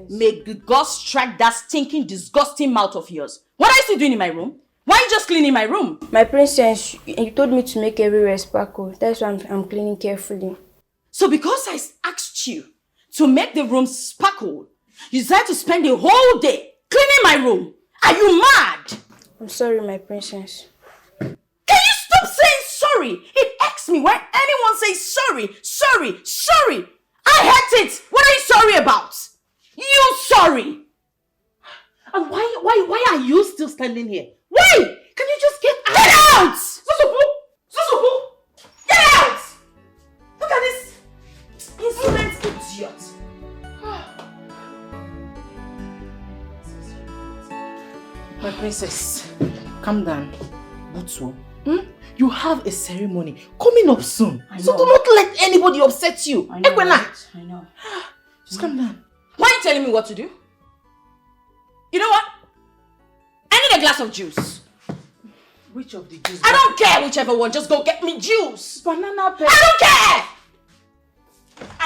May God strike that stinking, disgusting mouth of yours. What are you still doing in my room? Why are you just cleaning my room? My princess, you told me to make everywhere sparkle. That's why I'm cleaning carefully. So because I asked you to make the room sparkle, you decided to spend the whole day cleaning my room? Are you mad? I'm sorry, my princess. Can you stop saying sorry? It irks me when anyone says sorry, sorry, sorry. I hate it. What are you sorry about? You sorry. And why are you still standing here? Why? Can you just get out? Get out! Susupu! Get out! Look at this insolent idiot. My princess, calm down. Butsu, you have a ceremony coming up soon. So do not let anybody upset you. I know. Right? I know. Just calm down. Why are you telling me what to do? You know what? I need a glass of juice. Which of the juice? I don't care whichever one. Just go get me juice. Banana pepper. I don't care!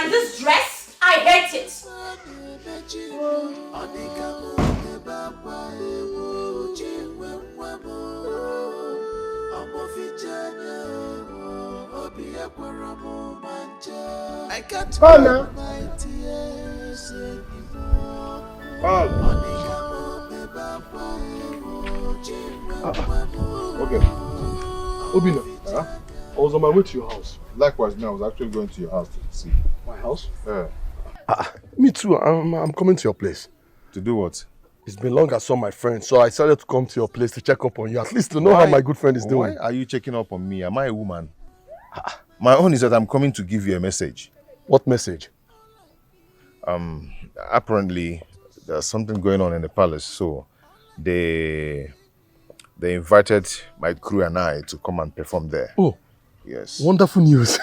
And this dress, I hate it. Okay. Obina, I was on my way to your house. Likewise, now I was actually going to your house to see. My house? Yeah. Me too. I'm coming to your place. To do what? It's been long I saw my friend, so I decided to come to your place to check up on you, at least to know how my good friend is doing. Why are you checking up on me? Am I a woman? My own is that I'm coming to give you a message. What message? Apparently, there's something going on in the palace, so they invited my crew and I to come and perform there. Oh, yes. Wonderful news.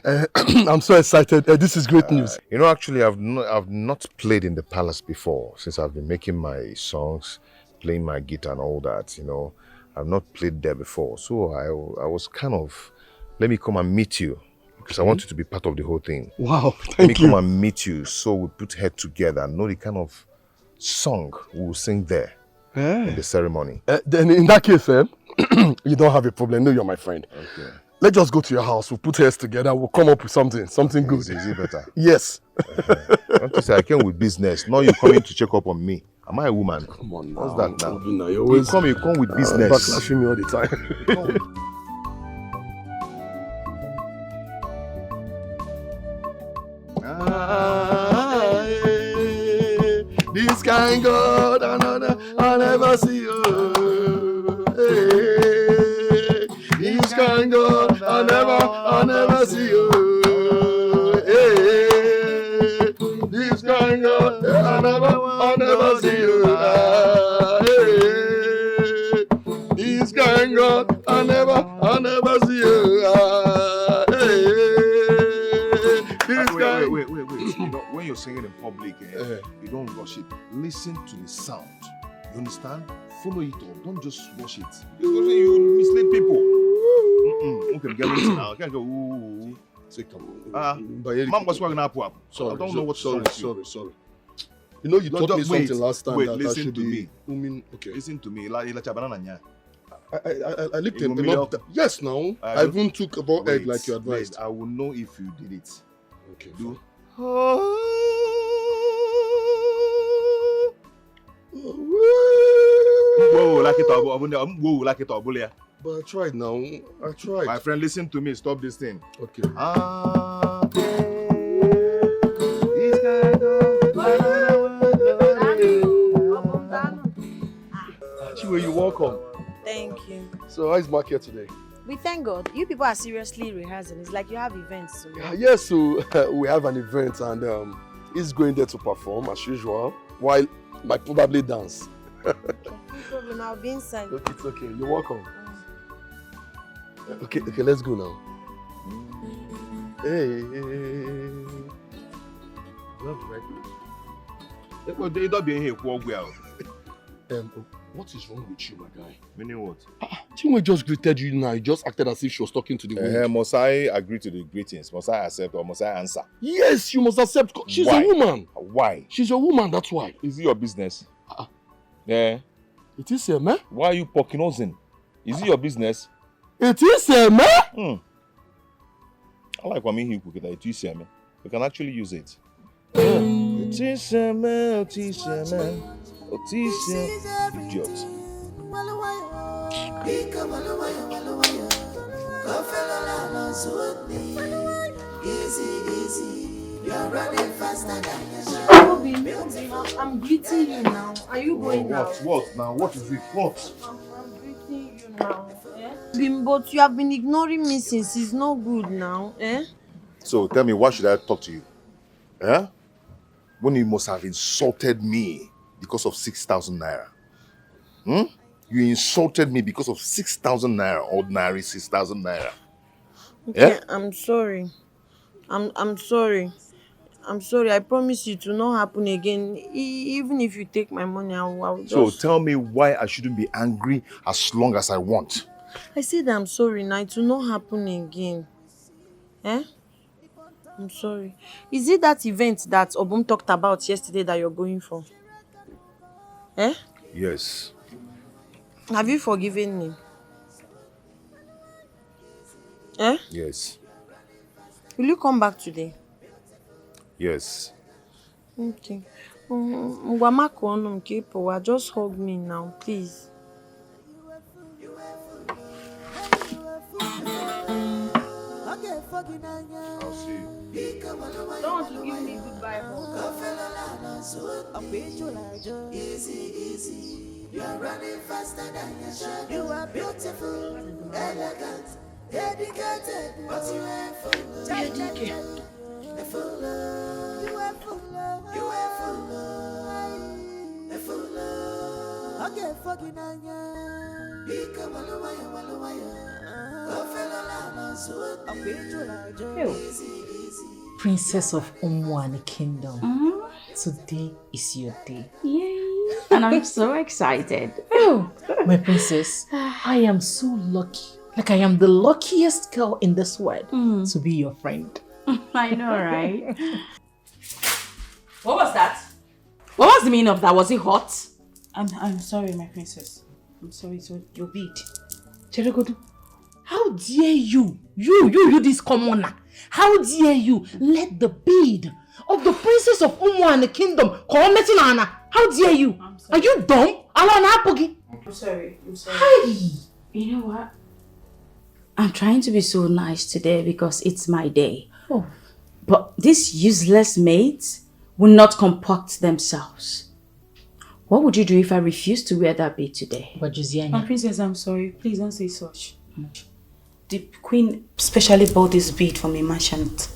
I'm so excited. This is great news. You know, actually, I've not played in the palace before since I've been making my songs, playing my guitar and all that, you know. I've not played there before. So I was kind of, let me come and meet you because I want you to be part of the whole thing. Wow, Let me thank you. come and meet you so we put head together and know the kind of song we will sing there in the ceremony. Then in that case, you don't have a problem. No, you're my friend. Okay. Let's just go to your house. We'll put heads together. We'll come up with something good. Is it better? Yes. Don't you say I came with business. Now you coming to check up on me. Am I a woman? Come on now. What's that now? Obina, you come with business. Backlashing me all the time. This kind God, I never see you. Hey, this kind God, I never see you. Hey, this kind God, I never see you. Hey, this kind God, I never see you. Wait. You know, when you're singing in public, you don't rush it. Listen to the sound. You understand? Follow it up. Don't just rush it. You mislead people. Okay, get it now. I can't go. Ooh. Mom was working up. Sorry, I don't know what's sorry. You know, you No, taught me wait, something last time wait, that I listen should to be. me. Okay. Listen to me. I lived You in want me enough. help? Yes, now. I even took about egg like you advised. I will know if you did it. Okay. Do. Whoa, like it or But I tried now. I tried. My friend, listen to me. Stop this thing. Okay. Chiwe, you're welcome. Thank you. So how is market today? We thank God. You people are seriously rehearsing. It's like you have events. So. Yes, so we have an event and he's going there to perform as usual, while I probably dance. No problem. I'll be inside. Okay, it's okay. You're welcome. Okay, let's go now. Hey. Don't be here. What is wrong with you, my guy? Meaning what? Chinwe just greeted you now. You just acted as if she was talking to the wind. Must I agree to the greetings? Must I accept or must I answer? Yes, you must accept. She's Why? a woman. Why? She's a woman, that's why. Is it your business? Yeah. It is a man. Why are you poking us in? Is it your business? It is a man. I like when you cook it. It is a man. We can actually use it. It is a man. It is a man. It is a idiot. You're running faster than I'm greeting you now. Are you going now? What now? What is it? What? I'm greeting you now. But you have been ignoring me since it's not good now. So tell me, why should I talk to you? When you must have insulted me because of 6,000 naira. You insulted me because of 6,000 naira, ordinary 6,000 naira. Okay, I'm sorry. I'm sorry. I'm sorry. I promise you to not happen again. Even if you take my money, I'll just... So tell me why I shouldn't be angry as long as I want. I said I'm sorry now. It will not happen again. I'm sorry. Is it that event that Obum talked about yesterday that you're going for? Yes. Have you forgiven me? Yes. Will you come back today? Yes. Okay. Just hug me now, please. I'll see you. Don't want to give me goodbye hug. Easy. You're running faster than your shadow. You are beautiful, elegant, dedicated, but you are full of You are full of Okay, fucking anya. Become a Princess of Umwani Kingdom. Today is your day. Yay! And I'm so excited. Oh, my princess, I am so lucky. Like I am the luckiest girl in this world to be your friend. I know, right? What was that? What was the meaning of that? Was it hot? I'm sorry, my princess. I'm sorry, so your bead. Cheregodu, how dare you? You this commoner. How dare you let the bead of the princess of Umu and the kingdom come meeting Anna? How dare you? Are you dumb? I'm sorry. Hey! You know what? I'm trying to be so nice today because it's my day. Oh. But these useless maids will not comport themselves. What would you do if I refused to wear that bead today? But Josiane, my princess, I'm sorry. Please don't say such. The queen specially bought this bead from a merchant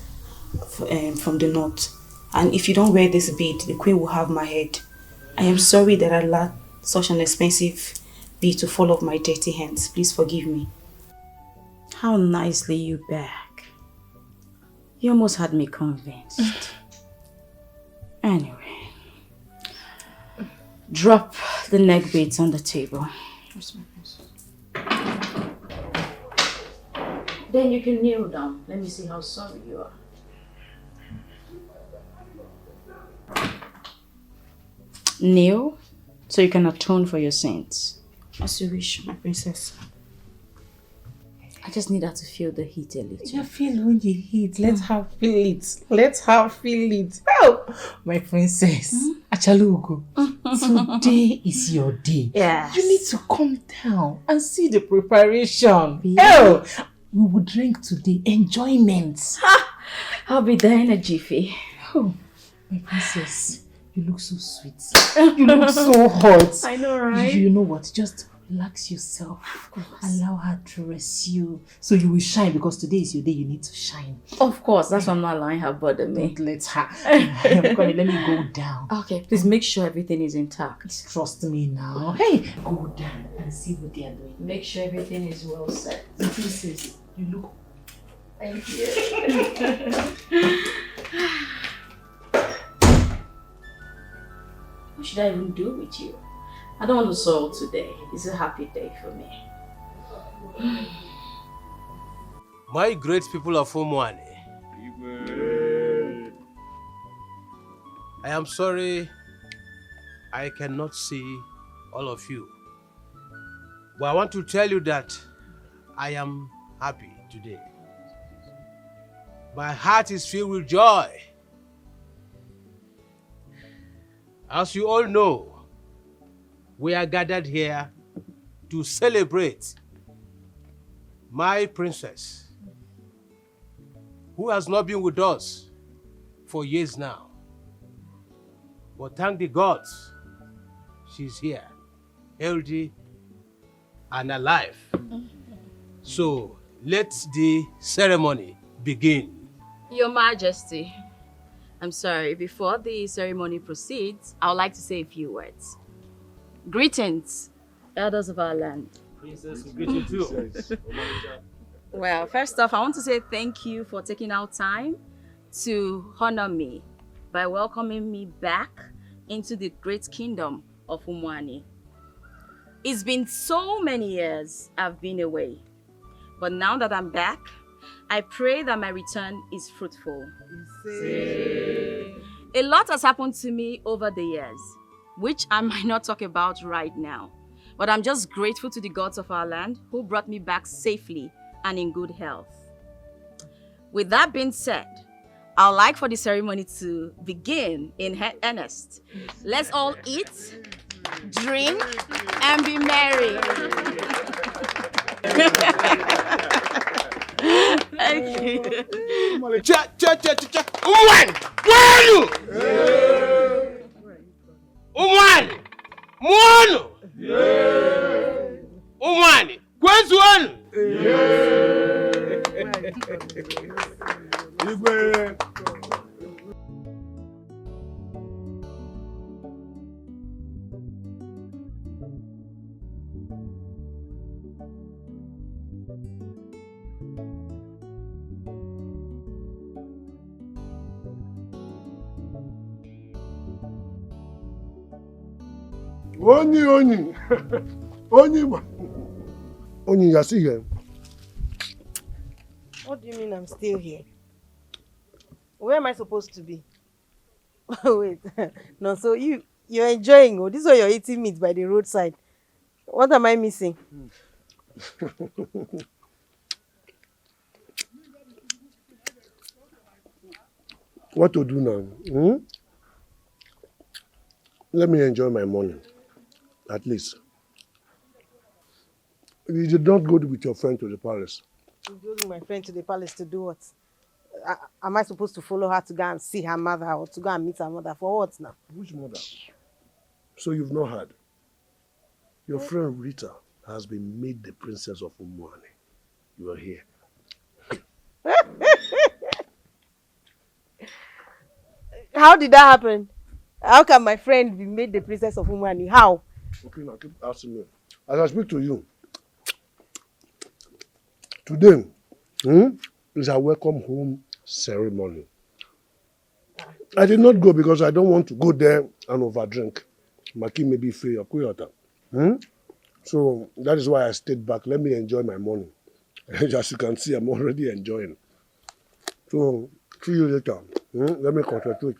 from the north. And if you don't wear this bead, the queen will have my head. I am sorry that I allowed such an expensive bead to fall off my dirty hands. Please forgive me. How nicely you beg. You almost had me convinced. Anyway, drop the neck beads on the table. Yes, my princess. Then you can kneel down. Let me see how sorry you are. Kneel so you can atone for your sins. As you wish, my princess. I just need her to feel the heat a little. you feel when you hit. Let her feel it. Let her feel it. Oh, my princess. Achalugo. Today is your day. Yes. You need to calm down and see the preparation. Yeah. Oh, we will drink today. Enjoyment. I'll be there in a jiffy. Oh, my princess. You look so sweet. You look so hot. I know, right? You know what? Just relax yourself. Allow her to rest you. So you will shine because today is your day. You need to shine. Of course, that's why I'm not allowing her bother me. Don't let her. I'm coming. Let me go down. Okay, please make sure everything is intact. Trust me now. Hey, go down and see what they are doing. Make sure everything is well set. Princess, you look. Thank you. What should I even do with you? I don't want to soil today. It's a happy day for me. My great people of Umwani, I am sorry I cannot see all of you. But I want to tell you that I am happy today. My heart is filled with joy. As you all know, we are gathered here to celebrate my princess, who has not been with us for years now. But thank the gods, she's here, healthy and alive. So let the ceremony begin. Your Majesty, I'm sorry, before the ceremony proceeds, I would like to say a few words. Greetings, elders of our land. Princess, we greet you too. Well, first off, I want to say thank you for taking out time to honor me by welcoming me back into the great kingdom of Umwani. It's been so many years I've been away, but now that I'm back, I pray that my return is fruitful. A lot has happened to me over the years, which I might not talk about right now, but I'm just grateful to the gods of our land who brought me back safely and in good health. With that being said, I'd like for the ceremony to begin in earnest. Let's all eat, drink, and be merry. Thank you. Umwan! Mwanu! Umwan! Mwanu! Umwani! Kwenzu wanu! Oni, you're still here. What do you mean I'm still here? Where am I supposed to be? Wait, no, so you're enjoying, oh, this is why you're eating meat by the roadside. What am I missing? What to do now? Let me enjoy my morning, at least. You did not go with your friend to the palace. You go with my friend to the palace to do what? Am I supposed to follow her to go and see her mother or to go and meet her mother? For what now? Which mother? So you've not heard? Your friend Rita has been made the princess of Umwani. You are here. How did that happen? How can my friend be made the princess of Umwani? How? Okay, now keep asking me. As I speak to you, today is our welcome home ceremony. I did not go because I don't want to go there and overdrink. Maki may be free or Kuyota. So that is why I stayed back. Let me enjoy my morning. As you can see, I'm already enjoying. So see you later. Let me concentrate.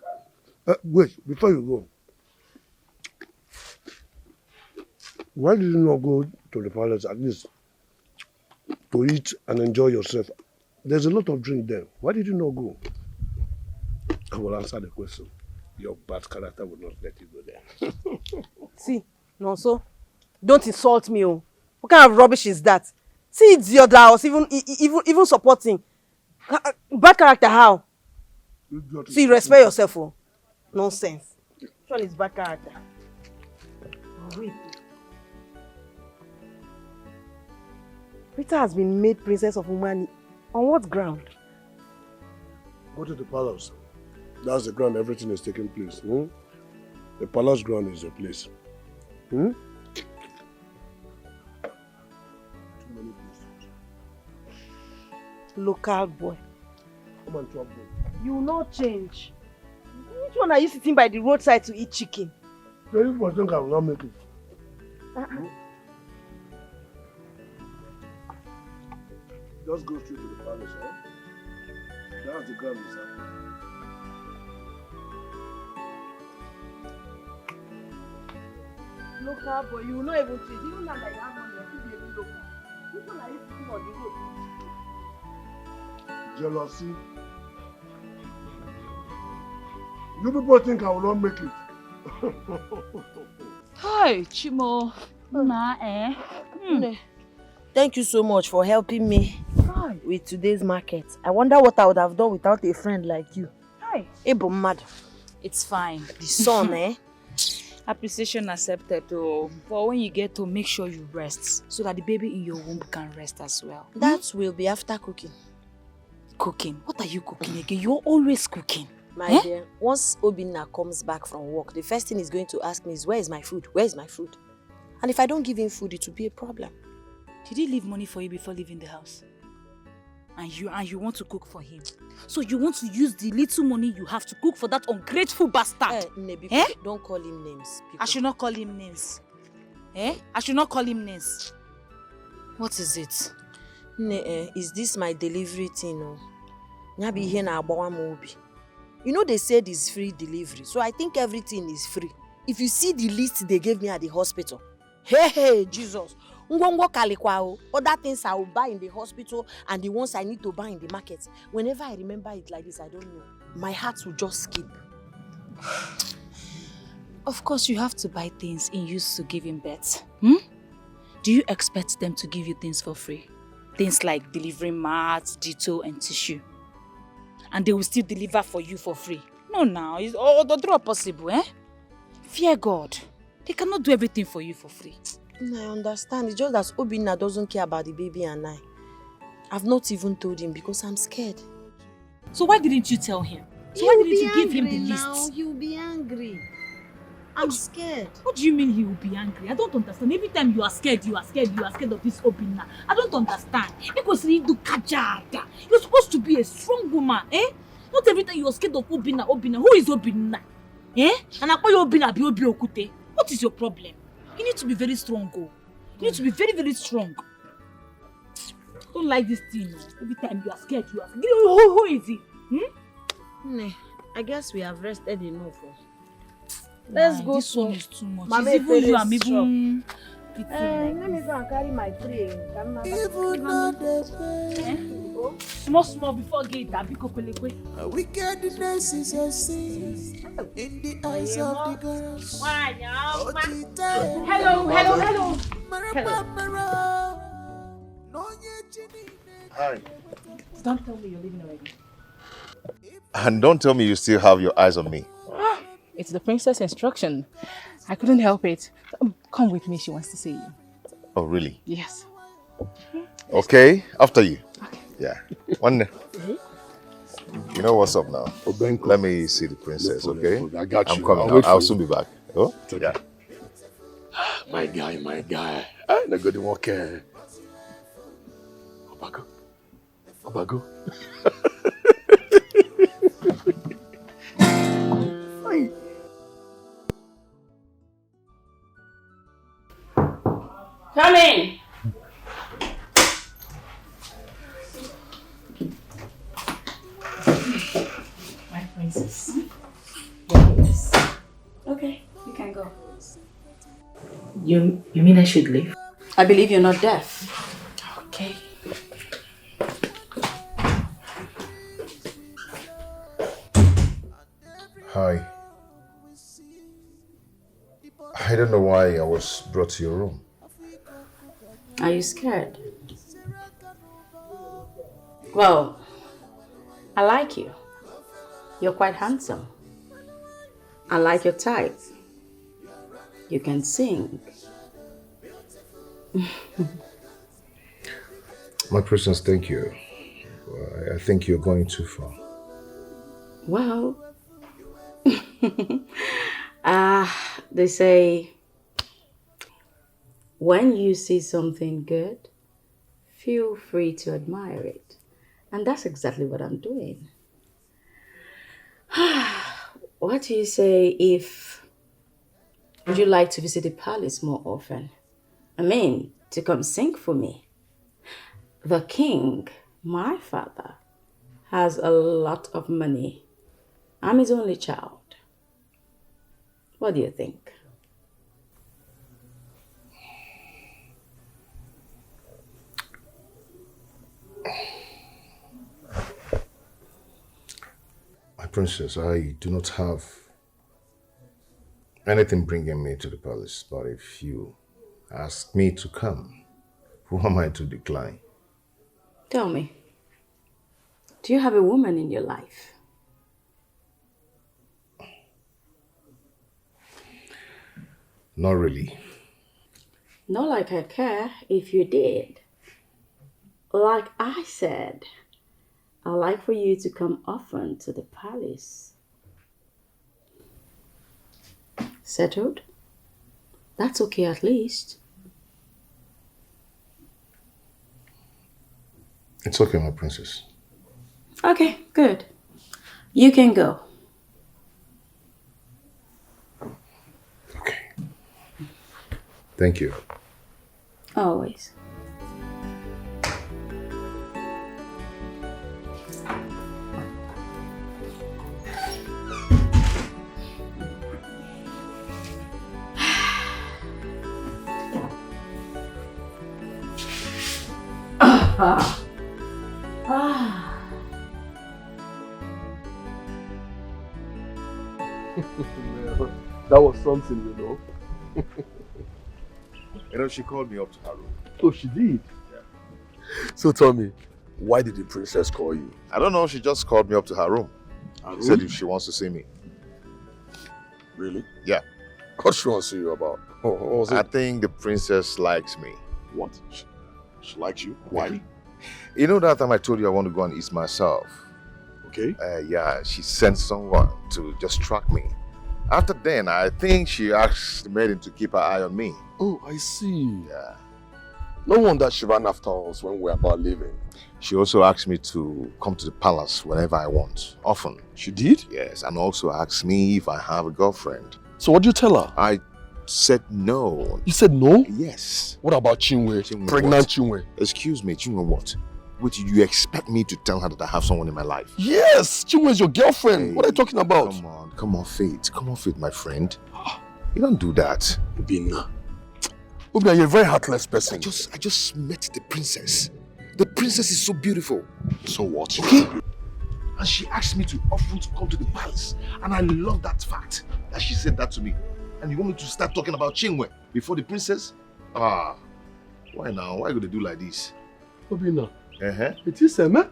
Wait, before you go. Why did you not go to the palace at least to eat and enjoy yourself? There's a lot of drink there. Why did you not go? I will answer the question. Your bad character will not let you go there. See, Nonso, don't insult me. Oh. What kind of rubbish is that? See, it's your house, even supporting. Bad character, how? See, respect yourself. Oh. Nonsense. Which one is bad character? Wait. Rita has been made princess of Umwani. On what ground? Go to the palace. That's the ground everything is taking place. The palace ground is the place. Too many places. Local boy. Come on, trouble. You will not change. Which one are you sitting by the roadside to eat chicken? So you must think I will not make it. Just go straight to the palace, huh? That's the grand reserve. Local boy, you will not even treat. Even now that you have money, you're still even local. People are sitting on the road. Jealousy. You people think I will not make it. Hi, Chimo. Thank you so much for helping me with today's market. I wonder what I would have done without a friend like you. Hi. Ebo mad. It's fine. The sun, eh? Appreciation accepted, though. But when you get to, make sure you rest so that the baby in your womb can rest as well. That will be after cooking. Cooking? What are you cooking again? You're always cooking. My dear, once Obinna comes back from work, the first thing he's going to ask me is, where is my food? Where is my food? And if I don't give him food, it will be a problem. Did he leave money for you before leaving the house? And you want to cook for him? So you want to use the little money you have to cook for that ungrateful bastard? Don't call him names. I should not call him names. I should not call him names. What is it? Is this my delivery thing? You know they said it's free delivery, so I think everything is free. If you see the list they gave me at the hospital, hey, Jesus. Other things I will buy in the hospital and the ones I need to buy in the market. Whenever I remember it like this, I don't know. My heart will just skip. Of course, you have to buy things in use to give him birth. Do you expect them to give you things for free? Things like delivering mats, ditto, and tissue. And they will still deliver for you for free. No, now. It's all the possible, eh? Fear God. They cannot do everything for you for free. I understand. It's just that Obinna doesn't care about the baby and I. I've not even told him because I'm scared. So why didn't you tell him? So why didn't you give him the list? He'll be angry. I'm scared. What do you mean he will be angry? I don't understand. Every time you are scared of this Obinna. I don't understand. Because you do kajada. You're supposed to be a strong woman, eh? Not every time you are scared of Obinna. Who is Obinna? Eh? And I call you Obinna bi Obi Okute. What is your problem? You need to be very strong, You need to be very, very strong. Don't like this thing, Every time you are scared. Who is he? I guess we have rested enough. Let's go. This one is too much. Mama, it's even you, I'm even... let me go and carry my tray. Small before gate. Wickedness is a sin in the eyes of the girls. Hello. Hi. Don't tell me you're leaving already. And don't tell me you still have your eyes on me. It's the princess instruction. I couldn't help it. Come with me, she wants to see you. Oh, really? Yes. Okay, after you. Okay. Yeah. One. You know what's up now? Let me see the princess, okay? I got you. I'm coming. I'll soon be back. Oh? Yeah. My guy. I'm not going to walk. Obago. Come in. My princess. Yes. Okay, you can go. You mean I should leave? I believe you're not deaf. Okay. Hi. I don't know why I was brought to your room. Are you scared? Well, I like you. You're quite handsome. I like your type. You can sing. My princess, thank you. I think you're going too far. Well, they say, when you see something good, feel free to admire it. And that's exactly what I'm doing. What do you say if, would you like to visit the palace more often? I mean, to come sing for me. The king, my father, has a lot of money. I'm his only child. What do you think? My princess, I do not have anything bringing me to the palace, but if you ask me to come, who am I to decline? Tell me, do you have a woman in your life? Not really. Not like I care if you did. Like I said, I'd like for you to come often to the palace. Settled? That's okay at least. It's okay, my princess. Okay, good. You can go. Okay. Thank you. Always. That was something, you know. You know, she called me up to her room. Oh, she did? Yeah. So tell me, why did the princess call you? I don't know, she just called me up to her room. Her Said room? if she wants to see me. Really? Yeah. What she wants to see you about? Oh, what was I it? think the princess likes me. What? She likes you? Why? You know that time I told you I want to go and eat myself? Okay. Yeah, she sent someone to just track me. After then, I think she asked the maid to keep her eye on me. Oh, I see. Yeah. No wonder she ran after us when we were about leaving. She also asked me to come to the palace whenever I want, often. She did? Yes, and also asked me if I have a girlfriend. So what did you tell her? I said no. You said no? Yes. What about Chinwe? Chinwe Pregnant what? Chinwe? Excuse me, Chinwe what? Wait, you expect me to tell her that I have someone in my life? Yes! Chinwe is your girlfriend. Hey, what are you talking about? Come on, Faith. Come on, Faith, my friend. You don't do that. Ubina, you're a very heartless person. I just met the princess. The princess is so beautiful. So what? Okay? And she asked me to often to come to the palace. And I love that fact that she said that to me. And you want me to start talking about Chinwe before the princess? Ah, why now? Why are you going to do like this? Ubina, It is Emma?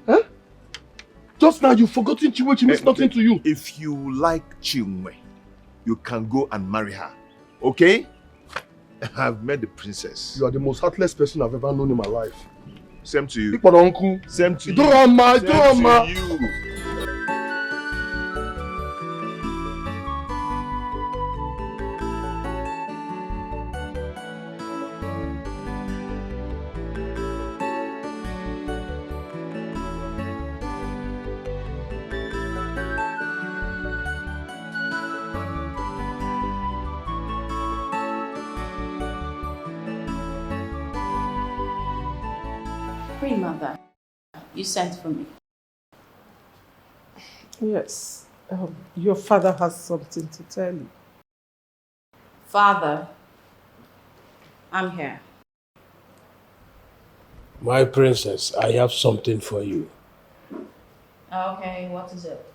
Huh? Just now you've forgotten Chinwe, she means nothing to you. If you like Chinwe, you can go and marry her. Okay? I've met the princess. You are the most heartless person I've ever known in my life. Same to you. Uncle. Same to you. Same to you. Queen Mother, you sent for me. Yes. Your father has something to tell you. Father, I'm here. My princess, I have something for you. Okay, what is it?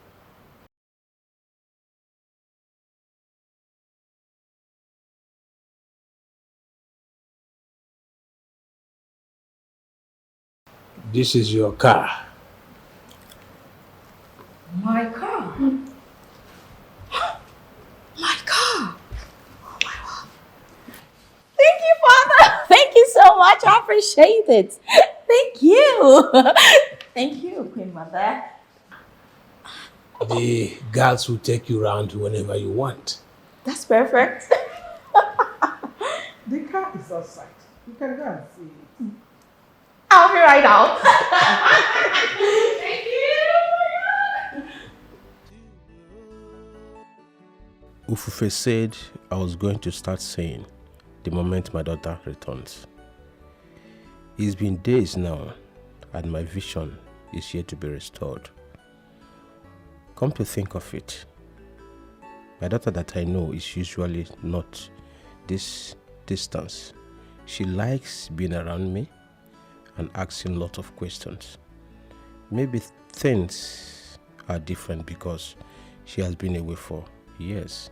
This is your car. My car? My car? Oh my God. Thank you, Father. Thank you so much. I appreciate it. Thank you. Thank you, Queen Mother. The guards will take you around whenever you want. That's perfect. The car is outside. You can go and see it. I'll be right out. Thank you. Ufufe said I was going to start saying the moment my daughter returns. It's been days now, and my vision is yet to be restored. Come to think of it, my daughter that I know is usually not this distance. She likes being around me and asking a lot of questions. Maybe things are different because she has been away for years.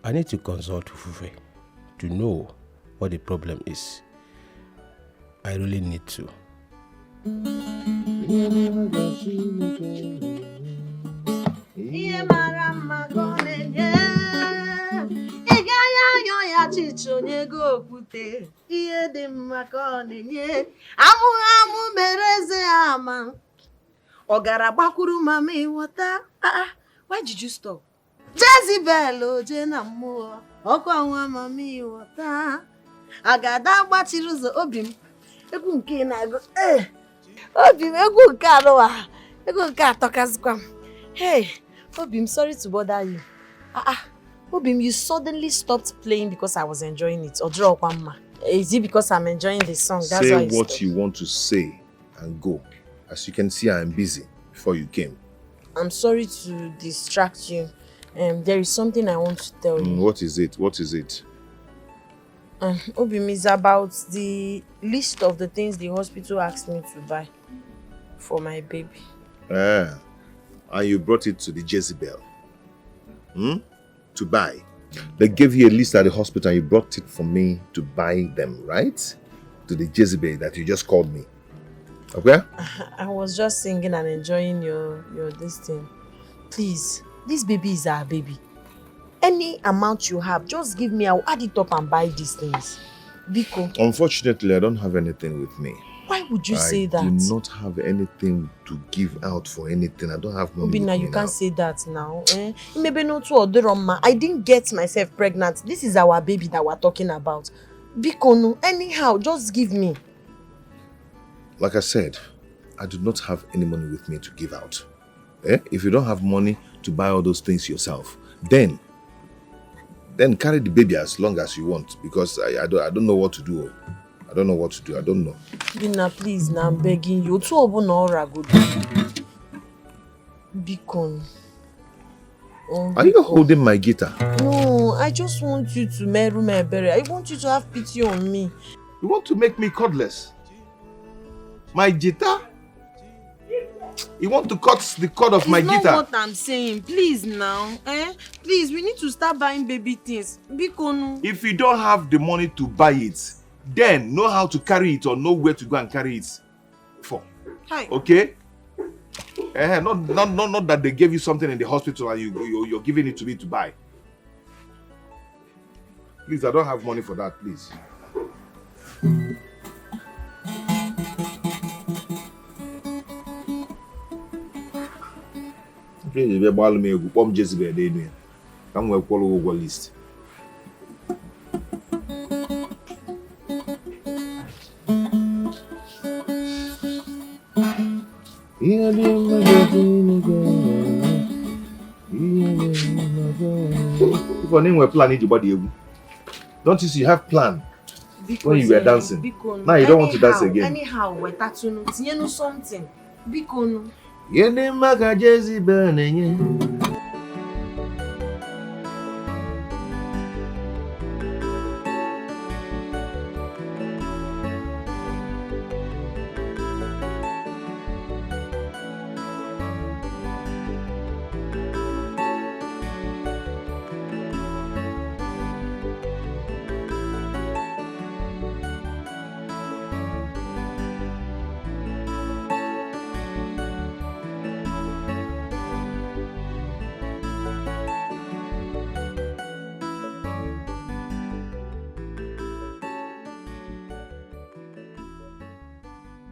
I need to consult Ufufe to know what the problem is. I really need to. Why did you stop? Jezebel, Jena Moore, Okwa Mami, water. Agada Batiruzo Obim. A good king, I go, Obim, a good car, a good car, Tokasquam. Hey, Obim, sorry to bother you. Obim, you suddenly stopped playing because I was enjoying it, or draw one. Is it because I'm enjoying the song? That's say why what you want to say and go. As you can see, I'm busy before you came. I'm sorry to distract you. There is something I want to tell you. What is it? What is it? Obim, is about the list of the things the hospital asked me to buy for my baby. And you brought it to the Jezebel. To buy. They gave you a list at the hospital and you brought it for me to buy them, right? To the Jezebel that you just called me. Okay? I was just singing and enjoying your this thing. Please, this baby is our baby. Any amount you have, just give me. I'll add it up and buy these things. Biko. Unfortunately, I don't have anything with me. Why would you say that? I do not have anything to give out for anything. I don't have money. Obina, you can't say that now. Maybe not to Odoroma. I didn't get myself pregnant. This is our baby that we're talking about. Biko, no. Anyhow, just give me. Like I said, I do not have any money with me to give out. If you don't have money to buy all those things yourself, then carry the baby as long as you want, because I don't know what to do. I don't know what to do. I don't know. Bina, please, now I'm begging you. Biko. Are you holding my guitar? No, I just want you to meru me bere. I want you to have pity on me. You want to make me cordless? My guitar? You want to cut the cord of my guitar? It's not what I'm saying. Please now. Please, we need to start buying baby things. Biko. If you don't have the money to buy it, then know how to carry it or know where to go and carry it for. Hi. Okay? Not that they gave you something in the hospital and you're giving it to me to buy. Please, I don't have money for that, please. Please, if you buy me a bomb Jezebel, then I'm going to follow over list. If your name were planning to body, don't you see you have plan when you were dancing? Now you don't want to dance again. Anyhow, we're tattooing something. Biko. Your name Maga Jezebel.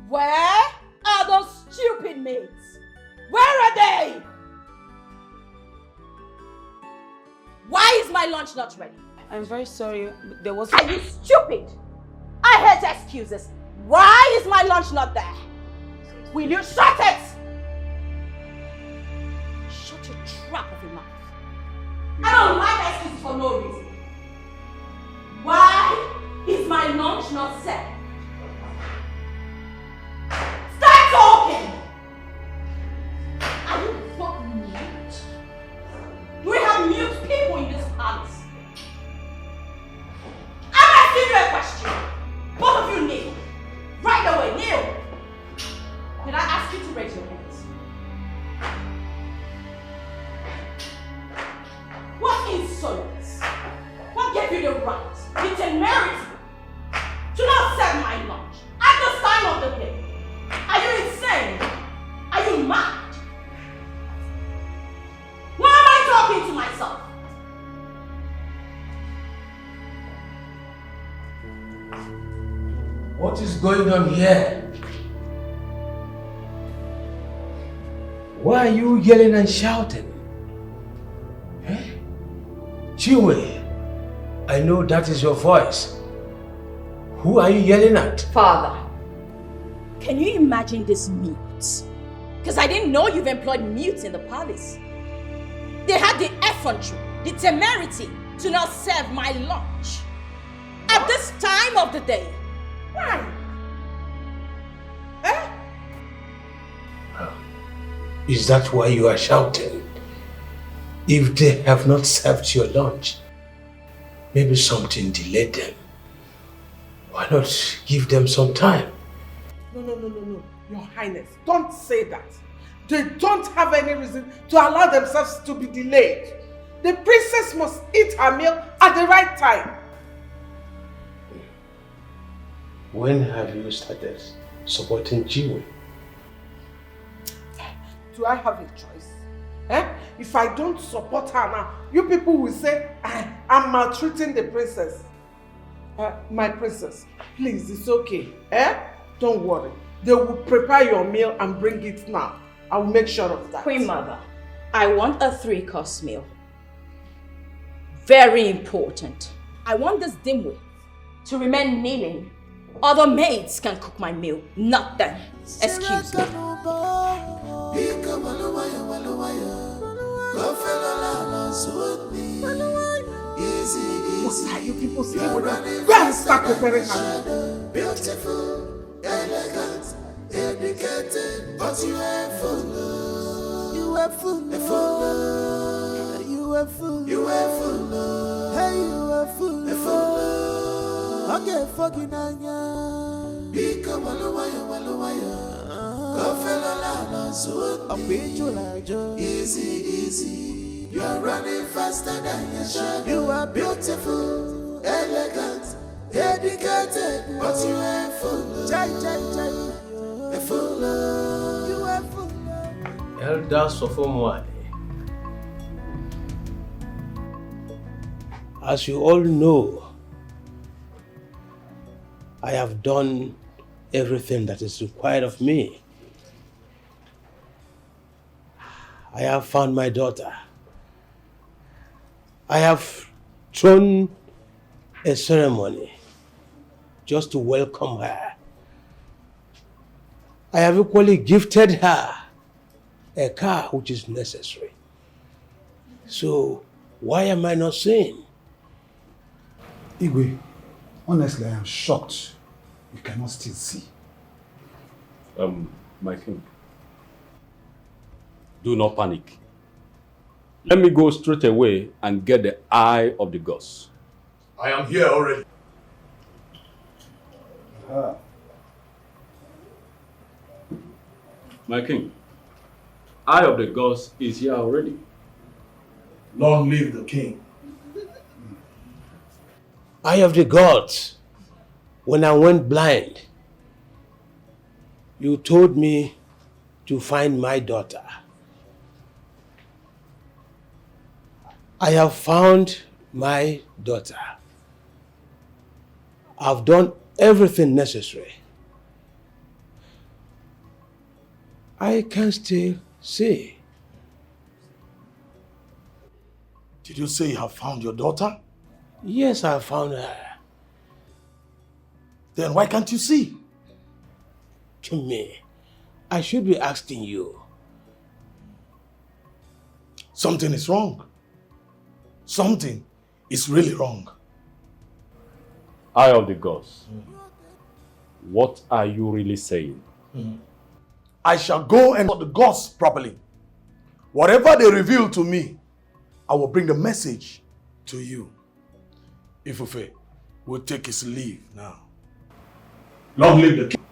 Where are those stupid maids? Where are they? Why is my lunch not ready? I'm very sorry. There was... Are you stupid? I hate excuses. Why is my lunch not there? Will you shut it? Shut your trap of your mouth. I don't like excuses for no reason. Why is my lunch not set? words. What gave you the right, the temerity, to not serve my lunch at this time of the day? Are you insane? Are you mad? Why am I talking to myself? What is going on here? Why are you yelling and shouting? Eh? Chiwe, I know that is your voice. Who are you yelling at? Father, can you imagine this mute? Because I didn't know you've employed mutes in the palace. They had the effrontery, the temerity to not serve my lunch at this time of the day. Why? Eh? Is that why you are shouting? If they have not served your lunch, maybe something delayed them. Why not give them some time? No. Your Highness, don't say that. They don't have any reason to allow themselves to be delayed. The princess must eat her meal at the right time. When have you started supporting Chiwe? Do I have a choice? If I don't support her now, you people will say I'm maltreating the princess. My princess, please, it's okay. Don't worry. They will prepare your meal and bring it now. I will make sure of that. Queen Mother, I want a 3-course meal. Very important. I want this dimwit to remain kneeling. Other maids can cook my meal, not them. Excuse me. What are you people saying with that? Go and start preparing her. Beautiful, elegant, educated, but you are full. You are full. You are full. You are full. Hey, you are full. Okay, fucking anya. Become walawaya. Easy. You are running faster than your shadow. You are beautiful, elegant, dedicated, but you are full. You are full. Elder Sofomwale. As you all know, I have done everything that is required of me. I have found my daughter. I have thrown a ceremony just to welcome her. I have equally gifted her a car which is necessary. So why am I not saying? Igwe, honestly, I am shocked. You cannot still see. My king, do not panic. Let me go straight away and get the eye of the gods. I am here already. My king, eye of the gods is here already. Long live the king. Eye of the gods, when I went blind, you told me to find my daughter. I have found my daughter. I've done everything necessary. I can still see. Did you say you have found your daughter? Yes, I found her. Then why can't you see? To me, I should be asking you. Something is wrong. Something is really wrong. Eye of the gods, what are you really saying? I shall go and tell the gods properly. Whatever they reveal to me, I will bring the message to you. Ifufe will take his leave now. Long live the king.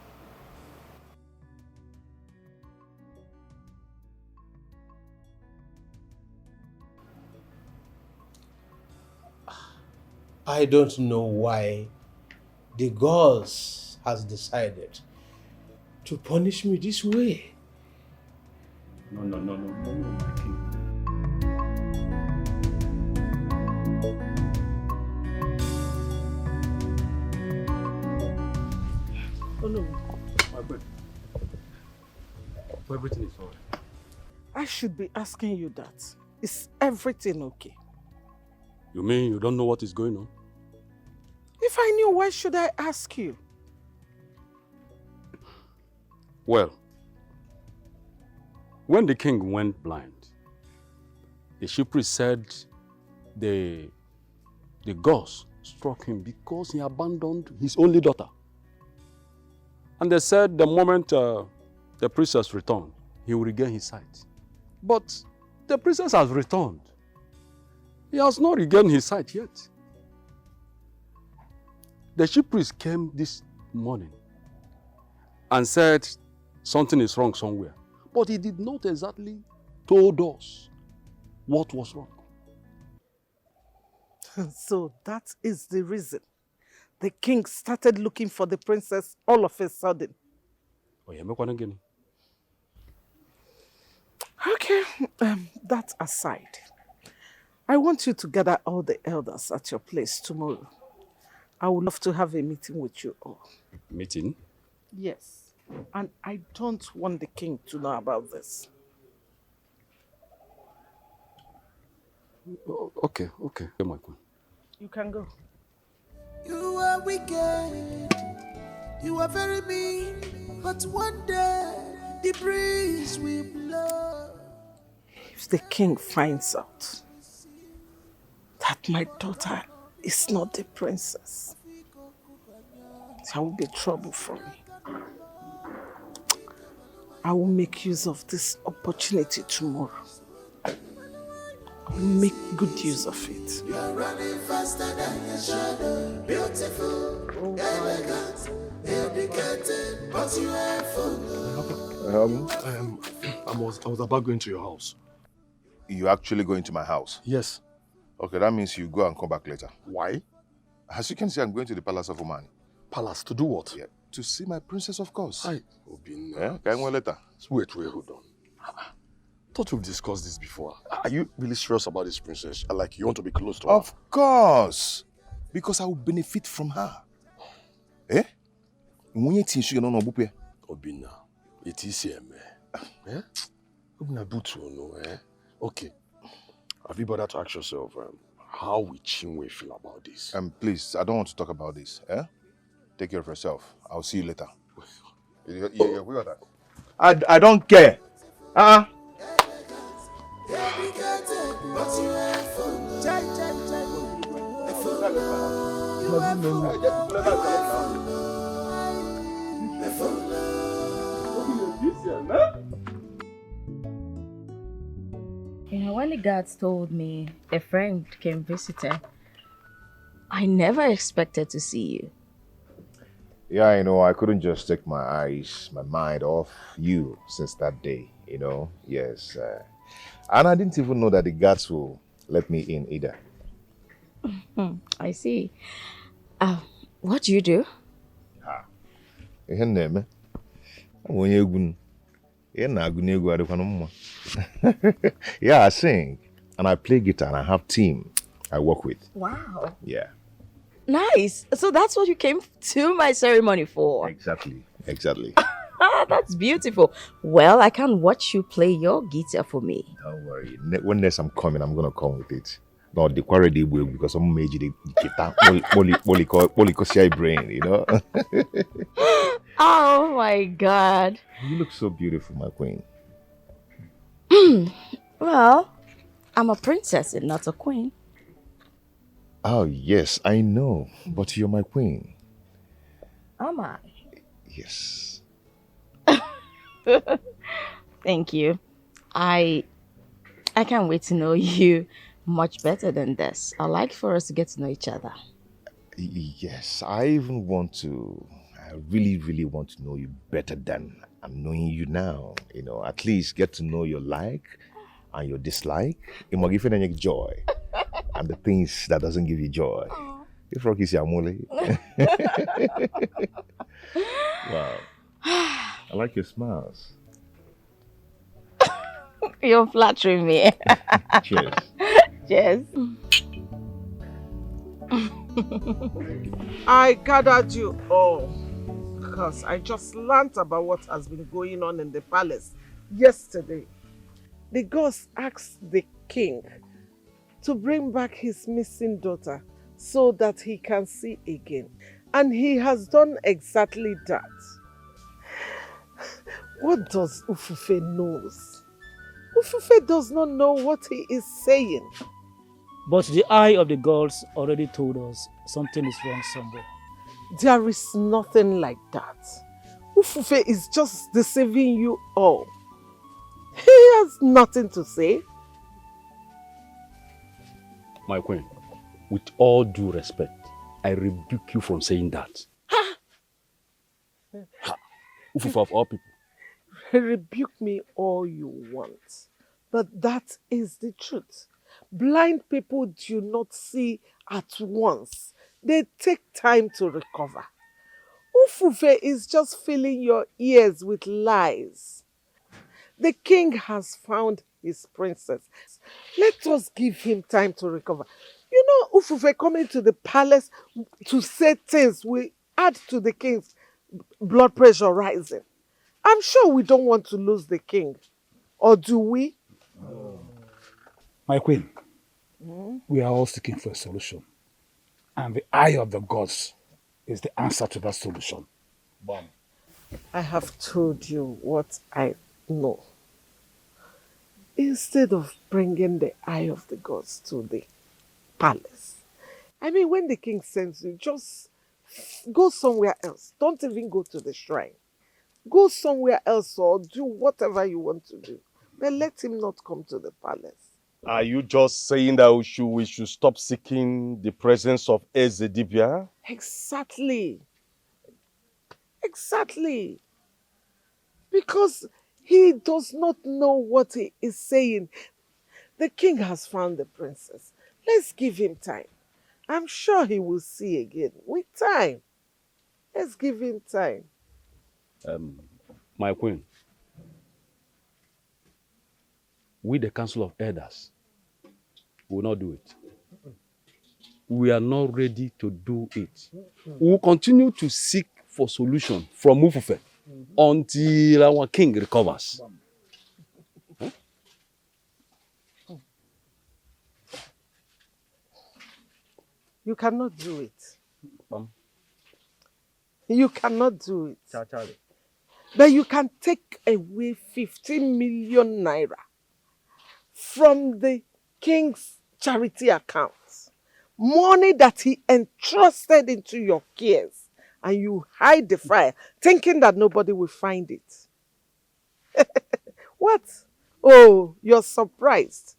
I don't know why the gods has decided to punish me this way. No, my king. Oh no. My bed. Everything is alright. I should be asking you that. Is everything okay? You mean you don't know what is going on? If I knew, why should I ask you? Well, when the king went blind, the chief priest said the gods struck him because he abandoned his only daughter. And they said the moment the princess returned, he will regain his sight. But the princess has returned. He has not regained his sight yet. The chief priest came this morning and said something is wrong somewhere. But he did not exactly told us what was wrong. So that is the reason the king started looking for the princess all of a sudden. Okay, that aside, I want you to gather all the elders at your place tomorrow. I would love to have a meeting with you all. Meeting? Yes, and I don't want the king to know about this. Okay, my queen. You can go. You are wicked, you are very mean, but one day the breeze will blow. If the king finds out that my daughter is not the princess, there will be trouble for me. I will make use of this opportunity tomorrow. I will make good use of it. You are running faster than your shadow. Beautiful, elegant, educated, but you are full. I was about going to your house. You actually going to my house? Yes. Okay, that means you go and come back later. Why? As you can see, I'm going to the palace of Oman. Palace, to do what? Yeah, to see my princess, of course. Obin. Yeah, can go later. Wait, hold on. Thought we've discussed this before. Are you really serious about this princess? Like you want to be close to her? Of course. Because I will benefit from her. Eh? Obina, it is here, man. Eh? Obina, do to know, eh? Okay. Have you bothered to ask yourself how will Chinwe feel about this? Please, I don't want to talk about this. Eh? Take care of yourself. I'll see you later. I don't care. You know, when the guards told me a friend came visiting, I never expected to see you. Yeah, I know. I couldn't just take my mind off you since that day, you know. Yes. And I didn't even know that the guards will let me in either. I see. What do you do? Yeah, I sing. And I play guitar and I have team I work with. Wow. Yeah. Nice. So that's what you came to my ceremony for? Exactly. That's beautiful. Well, I can watch you play your guitar for me. Don't worry. When next I'm coming, I'm going to come with it. No, the quarry will because I'm made the guitar. Molly brain, you know? Oh my God. You look so beautiful, my queen. Well, I'm a princess and not a queen. Oh, yes, I know. But you're my queen. Am I? Yes. Thank you. I can't wait to know you much better than this. I'd like for us to get to know each other. Yes, I really, really want to know you better than I'm knowing you now. You know, at least get to know your like and your dislike. It might give you joy and the things that doesn't give you joy. This rock is Yamule. Wow. I like your smiles. You're flattering me. Cheers. Cheers. I gathered you all because I just learned about what has been going on in the palace yesterday. The gods asked the king to bring back his missing daughter so that he can see again. And he has done exactly that. What does Ufufe knows? Ufufe does not know what he is saying. But the eye of the gods already told us something is wrong somewhere. There is nothing like that. Ufufe is just deceiving you all. He has nothing to say. My queen, with all due respect, I rebuke you from saying that. Ufufa of all people. Rebuke me all you want, but that is the truth. Blind people do not see at once. They take time to recover. Ufufe is just filling your ears with lies. The king has found his princess. Let us give him time to recover. You know, Ufufe coming to the palace to say things will add to the king's blood pressure rising. I'm sure we don't want to lose the king. Or do we? My queen, we are all seeking for a solution. And the eye of the gods is the answer to that solution. Bam. I have told you what I know. Instead of bringing the eye of the gods to the palace, I mean, when the king sends you, just go somewhere else. Don't even go to the shrine. Go somewhere else or do whatever you want to do. But let him not come to the palace. Are you just saying that we should stop seeking the presence of Ezedibia? Exactly. Exactly. Because he does not know what he is saying. The king has found the princess. Let's give him time. I'm sure he will see again. With time. Let's give him time. My queen, we the Council of Elders will not do it. We are not ready to do it. We will continue to seek for solution from Ufufe until our king recovers. You cannot do it. You cannot do it. But you can take away 15 million naira from the king's charity account. Money that he entrusted into your cares. And you hide the fire, thinking that nobody will find it. What? Oh, you're surprised.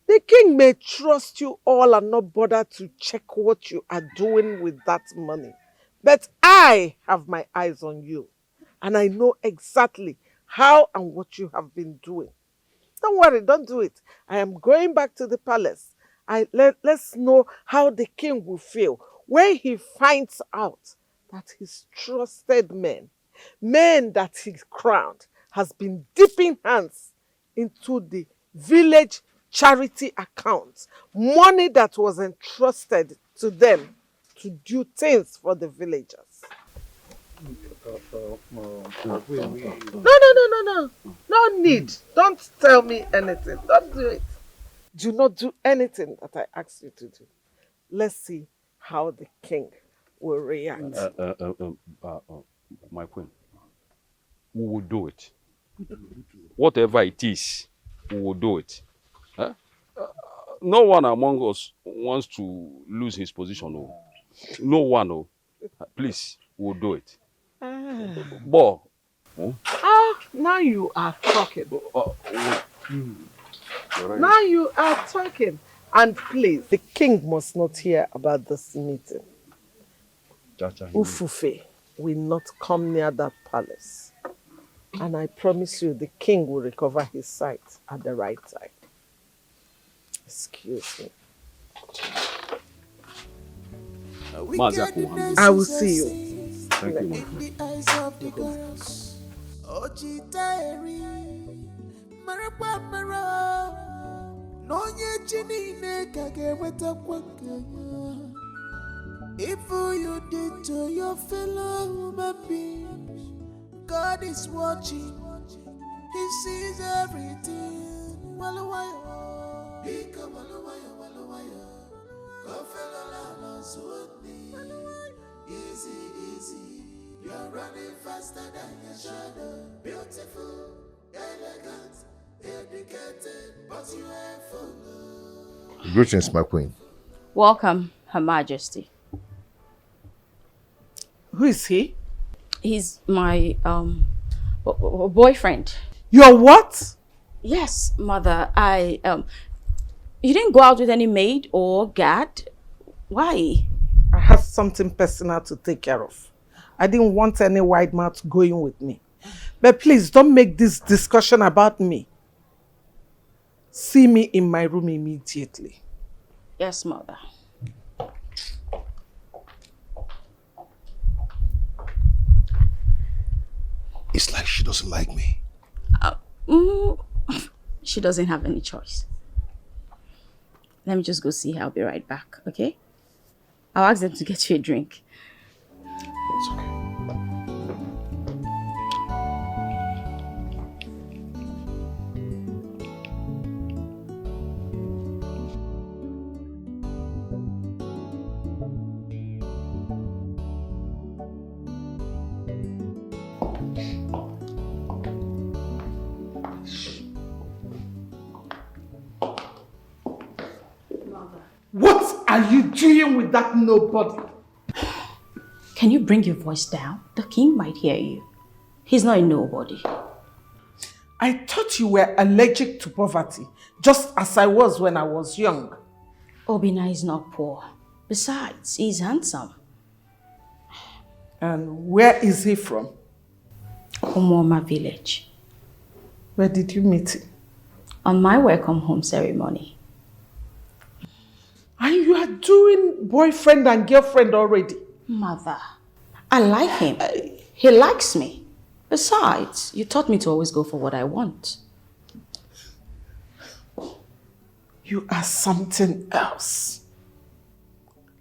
The king may trust you all and not bother to check what you are doing with that money. But I have my eyes on you. And I know exactly how and what you have been doing. Don't worry, don't do it. I am going back to the palace. Let's know how the king will feel when he finds out that his trusted men that he crowned, has been dipping hands into the village charity accounts. Money that was entrusted to them to do things for the villagers. No. No need. Don't tell me anything. Don't do it. Do not do anything that I ask you to do. Let's see how the king will react. My queen, we will do it. Whatever it is, we will do it. Huh? No one among us wants to lose his position. No, no one. No. Please, we'll do it. But, now you are talking. Now you are talking. And please, the king must not hear about this meeting. Ufufe will not come near that palace. And I promise you, the king will recover his sight at the right time. Excuse me. I will see you. Thank you, my friend. If you did to your fellow human beings, God is watching. He sees everything. Easy, easy. You're running faster than your shadow. Beautiful, elegant, educated, but you ain't full. Greetings, my queen. Welcome, Her Majesty. Who is he? He's my boyfriend. Your what? Yes, mother. You didn't go out with any maid or guard? Why? I have something personal to take care of. I didn't want any wide mouth going with me. But please don't make this discussion about me. See me in my room immediately. Yes, mother. It's like she doesn't like me. She doesn't have any choice. Let me just go see her. I'll be right back, okay? I'll ask them to get you a drink. It's okay. What are you doing with that nobody? Can you bring your voice down? The king might hear you. He's not a nobody. I thought you were allergic to poverty, just as I was when I was young. Obina is not poor. Besides, he's handsome. And where is he from? Umoma village. Where did you meet him? On my welcome home ceremony. And you are doing boyfriend and girlfriend already? Mother, I like him. He likes me. Besides, you taught me to always go for what I want. You are something else.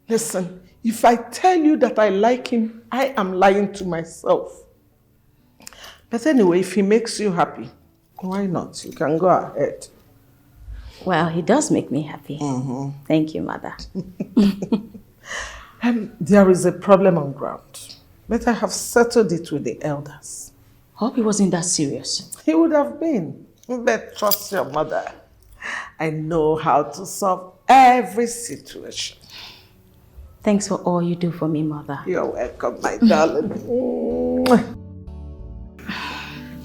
Listen, if I tell you that I like him, I am lying to myself. But anyway, if he makes you happy, why not? You can go ahead. Well, he does make me happy. Thank you, Mother. There is a problem on ground, but I have settled it with the elders. Hope it wasn't that serious. He would have been, but trust your mother. I know how to solve every situation. Thanks for all you do for me, Mother. You're welcome, my darling. All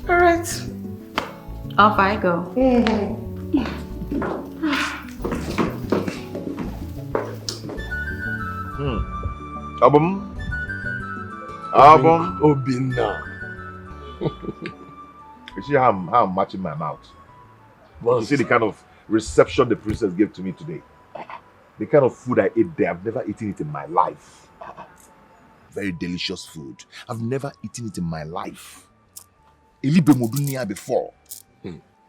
right. Off I go. Album. Obina. You see how I'm matching my mouth? You see the kind of reception the princess gave to me today? The kind of food I ate there, I've never eaten it in my life. Very delicious food. I've never eaten it in my life. Elibe modunia before.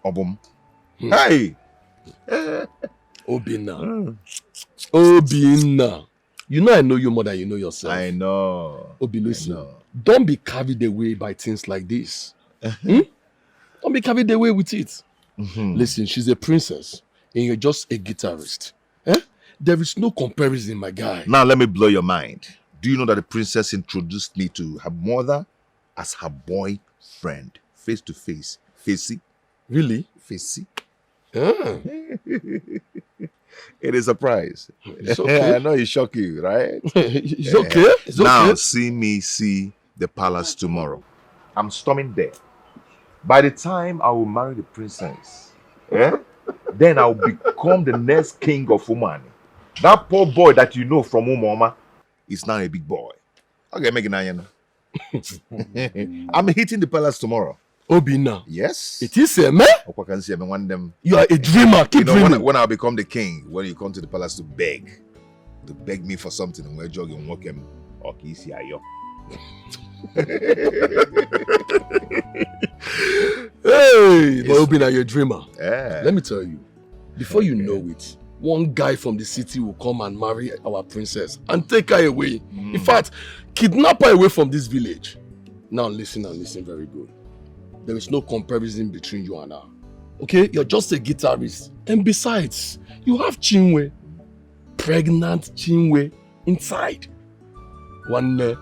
Obum. Hey! Obina. Obina. You know I know you more than you know yourself. I know. Obi, listen. Don't be carried away by things like this. Don't be carried away with it. Listen, she's a princess and you're just a guitarist. There is no comparison, my guy. Now let me blow your mind. Do you know that the princess introduced me to her mother as her boyfriend? Face to face. Facey. Really? Facey. It is a surprise. It's okay. I know it shock you, right? It's okay. It's now okay. see me see the palace tomorrow. I'm storming there. By the time I will marry the princess, then I will become the next king of Umani. That poor boy that you know from Umoma is now a big boy. Okay, make it now. I'm hitting the palace tomorrow. Obina. Yes. It is a man. One them. You are a dreamer. Keep dreaming. When I'll become the king, when you come to the palace to beg. to beg me for something and we're jogging walk him. Okay, see ayo. Hey, but Obina, you're a dreamer. Yeah. Let me tell you, before you know it, one guy from the city will come and marry our princess and take her away. In fact, kidnap her away from this village. Now listen and listen very good. There is no comparison between you and her. Okay? You're just a guitarist. And besides, you have Chinwe. Pregnant Chinwe inside. One day,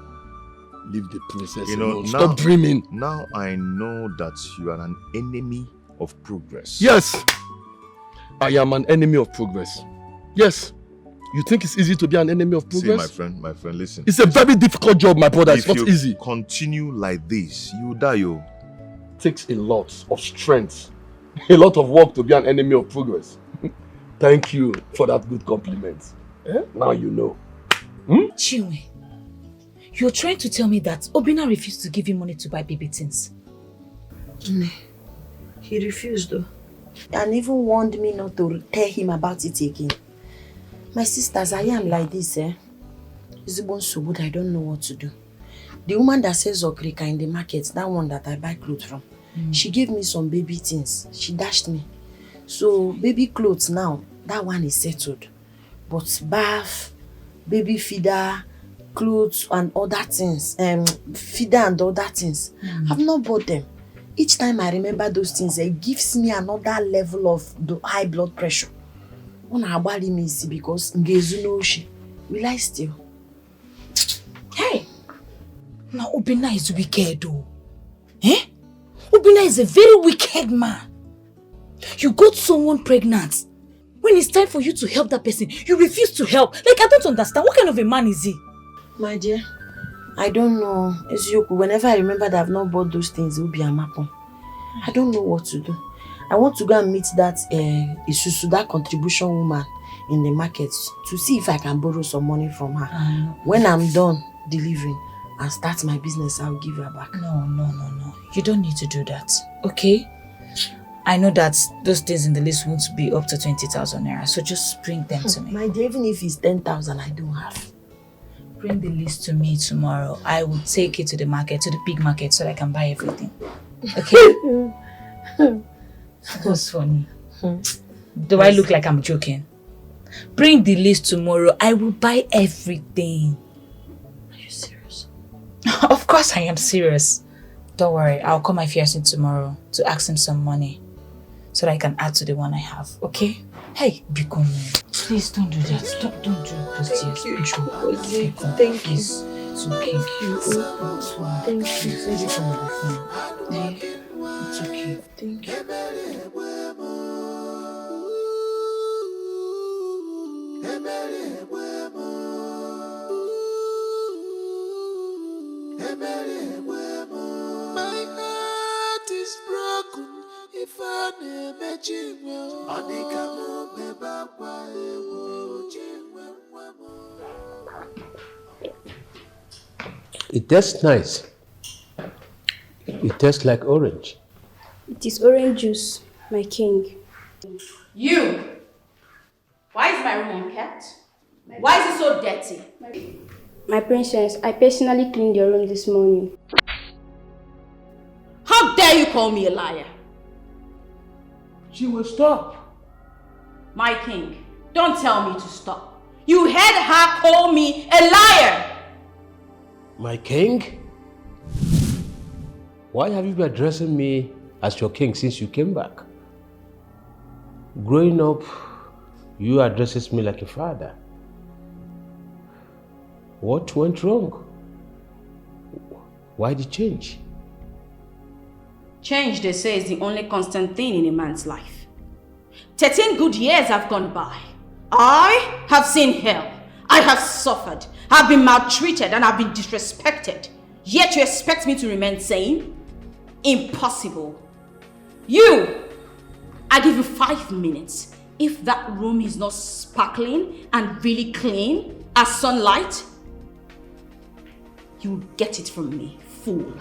leave the princess alone. Stop dreaming. Now I know that you are an enemy of progress. Yes. I am an enemy of progress. Yes. You think it's easy to be an enemy of progress? See, my friend, listen. It's a very difficult job, my brother. It's not easy. Continue like this, you die, yo. Takes a lot of strength, a lot of work to be an enemy of progress. Thank you for that good compliment. Now you know. Chinwe, you're trying to tell me that Obina refused to give you money to buy baby things? He refused though. And even warned me not to tell him about it again. My sisters, I am like this, It's born so good, I don't know what to do. The woman that sells okrika in the market, that one that I buy clothes from, she gave me some baby things. She dashed me. So baby clothes now, that one is settled. But bath, baby feeder, clothes and other things, feeder and other things, I've not bought them. Each time I remember those things, it gives me another level of the high blood pressure. When I body me see because will I still? Hey! Now Obina is wicked though. Obina is a very wicked man. You got someone pregnant. When it's time for you to help that person, you refuse to help. Like, I don't understand. What kind of a man is he? My dear, I don't know. Whenever I remember that I've not bought those things, it will be a mapon. I don't know what to do. I want to go and meet that Isusu, that contribution woman in the market to see if I can borrow some money from her. When I'm done delivering and start my business, I'll give her back. No. You don't need to do that, okay? I know that those things in the list won't be up to 20,000 naira, so just bring them to me. My dear, even if it's 10,000, I don't have. Bring the list to me tomorrow. I will take it to the market, to the big market, so that I can buy everything. Okay? That's funny. Do I look like I'm joking? Bring the list tomorrow. I will buy everything. Are you serious? Of course I am serious. Don't worry. I'll call my fiancé tomorrow to ask him some money so that I can add to the one I have. Okay? Hey, Bcuz, please don't do that. Don't do those tears. Thank you. It's okay. Thank you. It's okay. Thank you. My heart is broken if I never It tastes nice. It tastes like orange. It is orange juice, my king. You! Why is my room unkept? Why is it so dirty? My princess, I personally cleaned your room this morning. How dare you call me a liar? She will stop. My king, don't tell me to stop. You heard her call me a liar! My king? Why have you been addressing me as your king since you came back? Growing up, you addresses me like a father. What went wrong? Why the change? Change, they say, is the only constant thing in a man's life. 13 good years have gone by. I have seen hell. I have suffered. I've been maltreated and I've been disrespected. Yet you expect me to remain sane? Impossible. You! I give you 5 minutes. If that room is not sparkling and really clean as sunlight, you will get it from me, fool.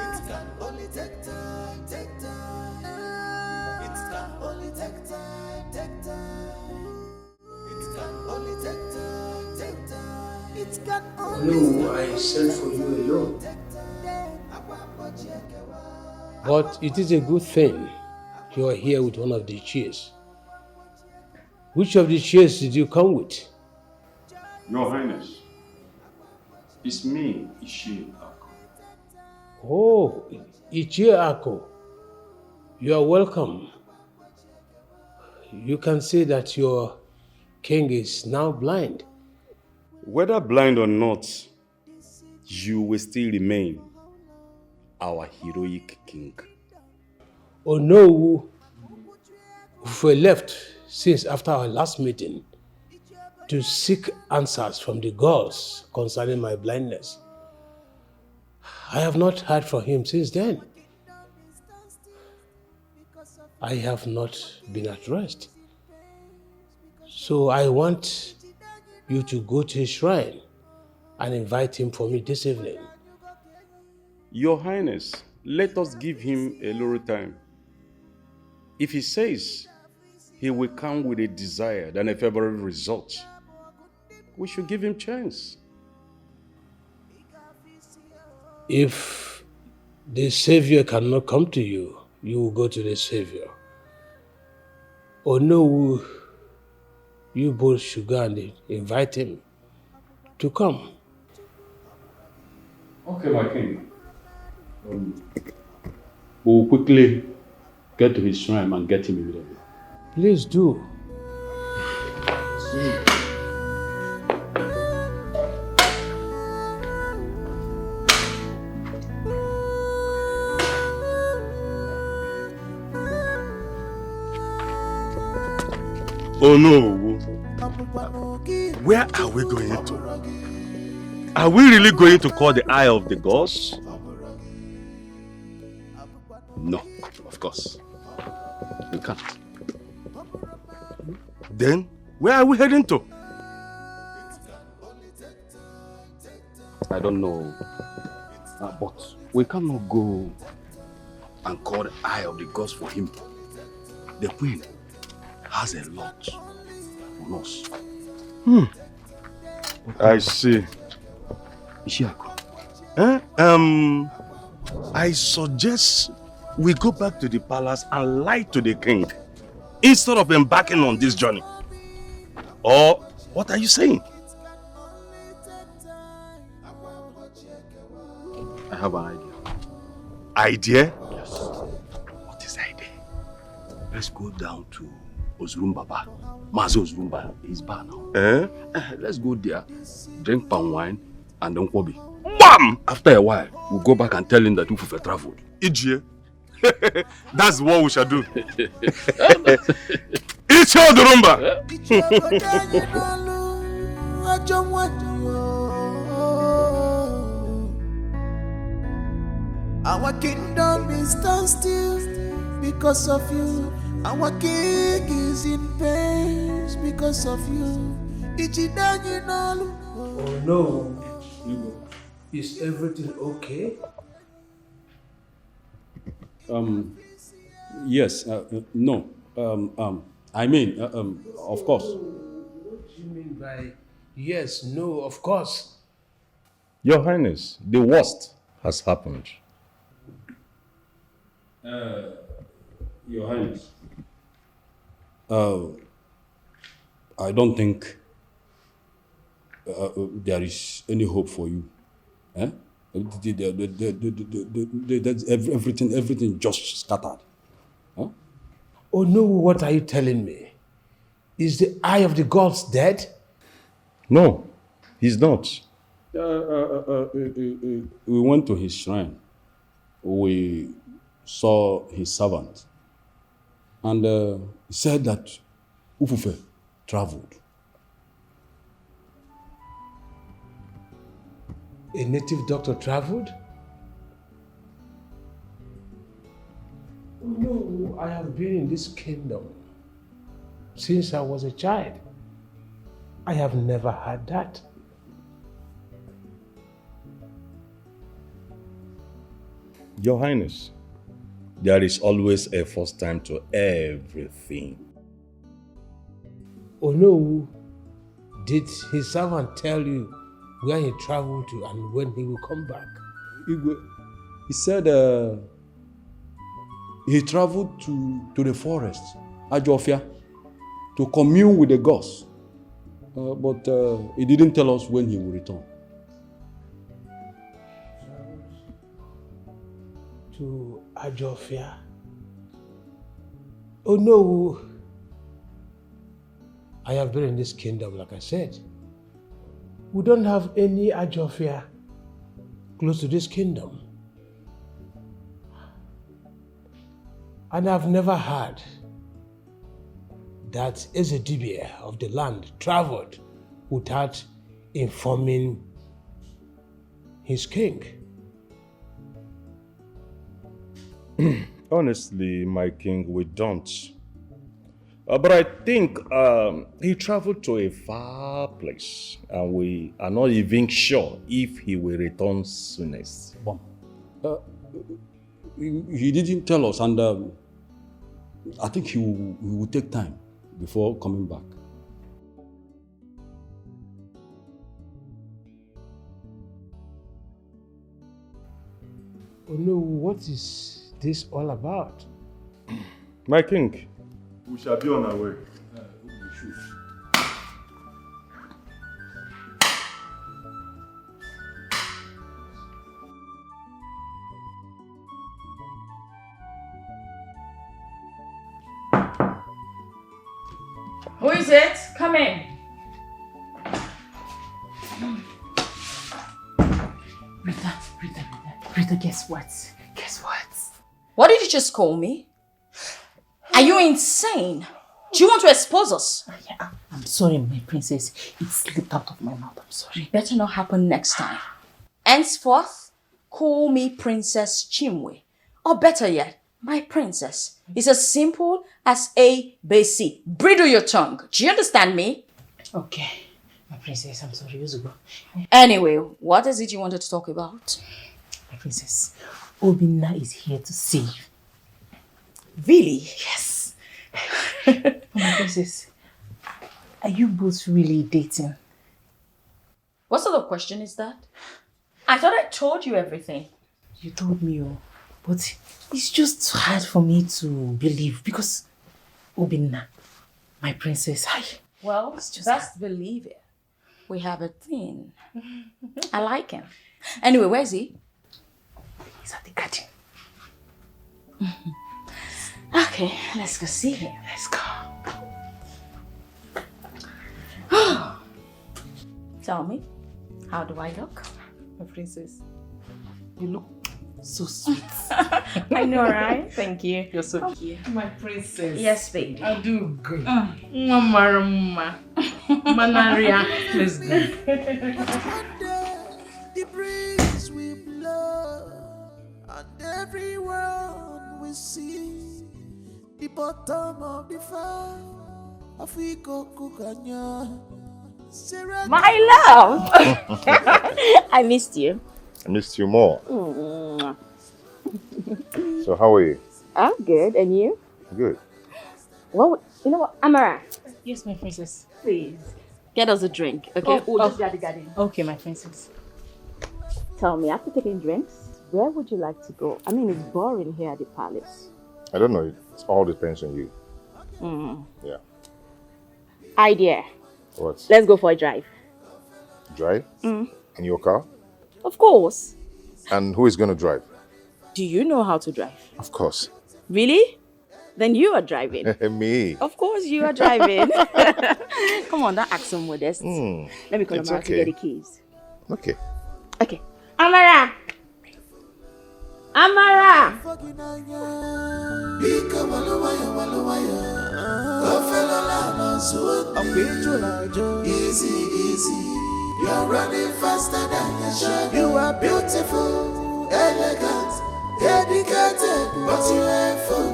It can only take time, take time. It can only take time, take time. It can only take time, take time. It can only No, I sent for you alone. But it is a good thing you are here with one of the chairs. Which of the chairs did you come with? Your Highness, it's me, Ishi Ako. Oh, Ichie Ako. You are welcome. You can say that your king is now blind. Whether blind or not, you will still remain our heroic king. Oh no, we left since after our last meeting to seek answers from the gods concerning my blindness. I have not heard from him since then. I have not been at rest. So I want you to go to his shrine and invite him for me this evening. Your Highness, let us give him a little time. If he says he will come with a desired and a favorable result, we should give him chance. If the Savior cannot come to you, you will go to the Savior. Or no, you both should go and invite him to come. Okay, my king. We'll quickly get to his shrine and get him immediately. Please do. Oh no! Where are we going to? Are we really going to call the eye of the gods? No, of course. We can't. Then, where are we heading to? I don't know. But we cannot go and call the eye of the gods for him. The queen has a lot on us. I see. Ishiako. I suggest we go back to the palace and lie to the king instead of embarking on this journey. Or, what are you saying? I have an idea. Idea? Yes. What is the idea? Let's go down to Ozrumbaba. Mazo Ozrumba is bar now. Let's go there, drink palm wine, and then Kobe. Bam! After a while, we'll go back and tell him that Ufufe traveled. Ijie. That's what we shall do. It's your Durumba. Our kingdom is stand still because of you. Our king is in pain because of you. Oh no. Is everything okay? Yes, no. I mean, of course. What do you mean by yes, no, of course? Your Highness, the worst has happened. Your Highness, I don't think there is any hope for you. Everything just scattered. Huh? Oh no, what are you telling me? Is the eye of the gods dead? No, he's not. We went to his shrine. We saw his servant. And he said that Ufufe traveled. A native doctor traveled? Oh no, I have been in this kingdom since I was a child. I have never had that. Your Highness, there is always a first time to everything. Oh no, did his servant tell you where he traveled to and when he will come back? He said he traveled to the forest, Ajofia, to commune with the gods. But he didn't tell us when he will return. To Ajofia? Oh no, I have been in this kingdom, like I said. We don't have any Ajofia close to this kingdom. And I've never heard that Ezedibia of the land traveled without informing his king. Honestly, my king, we don't. But I think he traveled to a far place, and we are not even sure if he will return soonest. He didn't tell us, and I think he will take time before coming back. Oh no, what is this all about? My king, we shall be on our way. Who is it? Come in. Rita, guess what? Guess what? What did you just call me? Are you insane? Do you want to expose us? Yeah, I'm sorry, my princess. It slipped out of my mouth. I'm sorry. Better not happen next time. Henceforth, call me Princess Chimwe. Or better yet, my princess. It's as simple as A, B, C. Bridle your tongue. Do you understand me? Okay. My princess, I'm sorry. Use go. Anyway, what is it you wanted to talk about? My princess, Obinna is here to save. Really? Yes. My princess, are you both really dating? What sort of question is that? I thought I told you everything. You told me, but it's just hard for me to believe because Obinna, my princess, Well, best believe it. We have a thing. I like him. Anyway, where is he? He's at the garden. Okay, let's go see him. Let's go. Tell me, how do I look? My princess, you look so sweet. I know, right? Thank you. You're so cute. My princess. Yes, baby. I do good. Mama. Manaria. Let's go. The breeze we blow, and everyone we see the bottom of the fire. Africa Kukanya. My love! I missed you. I missed you more. So how are you? I'm good, and you? Good. Well, you know what, Amara? Yes, my princess. Please, get us a drink, okay? Just be at the garden. Okay, my princess. Tell me, after taking drinks, where would you like to go? I mean, it's boring here at the palace. I don't know. It all depends on you. Yeah. Idea. What? Let's go for a drive. Drive? In your car? Of course. And who is going to drive? Do you know how to drive? Of course. Really? Then you are driving. Me. Of course you are driving. Come on, don't act so modest. Let me call Amara to get the keys. Okay. Okay. Amara! Amara! Easy, easy. You're running faster than your shadow. You are beautiful, elegant, dedicated, but you ain't full.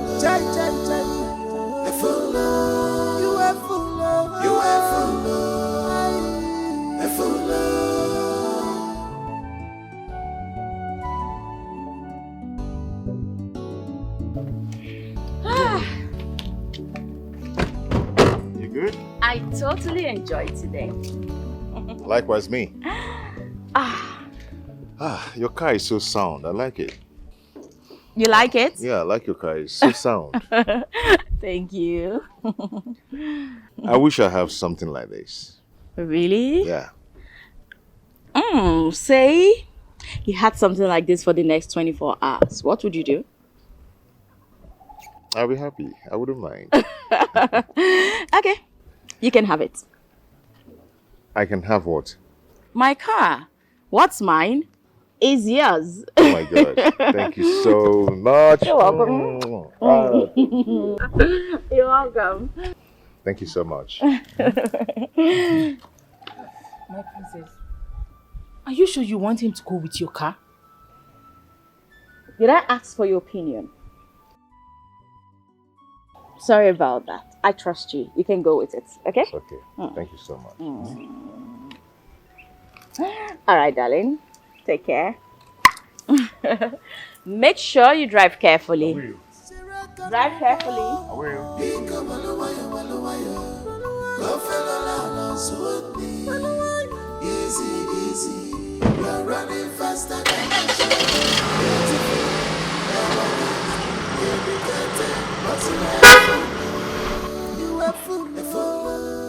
You are full. You are full. totally enjoyed today. Likewise me. Ah, Your car is so sound. I like it. you like it? Yeah, I like your car. It's so sound. Thank you. I wish I have something like this. Really? Yeah. Say you had something like this for the next 24 hours. What would you do? I'll be happy. I wouldn't mind. Okay, you can have it. I can have what? My car. What's mine is yours. Oh my God. Thank you so much. You're welcome. You're welcome. Thank you so much. My princess, are you sure you want him to go with your car? Did I ask for your opinion? Sorry about that. I trust you. You can go with it, okay? It's okay. Thank you so much. All right, darling. Take care. Make sure you drive carefully. Drive carefully. I will. Easy, easy. You're running faster than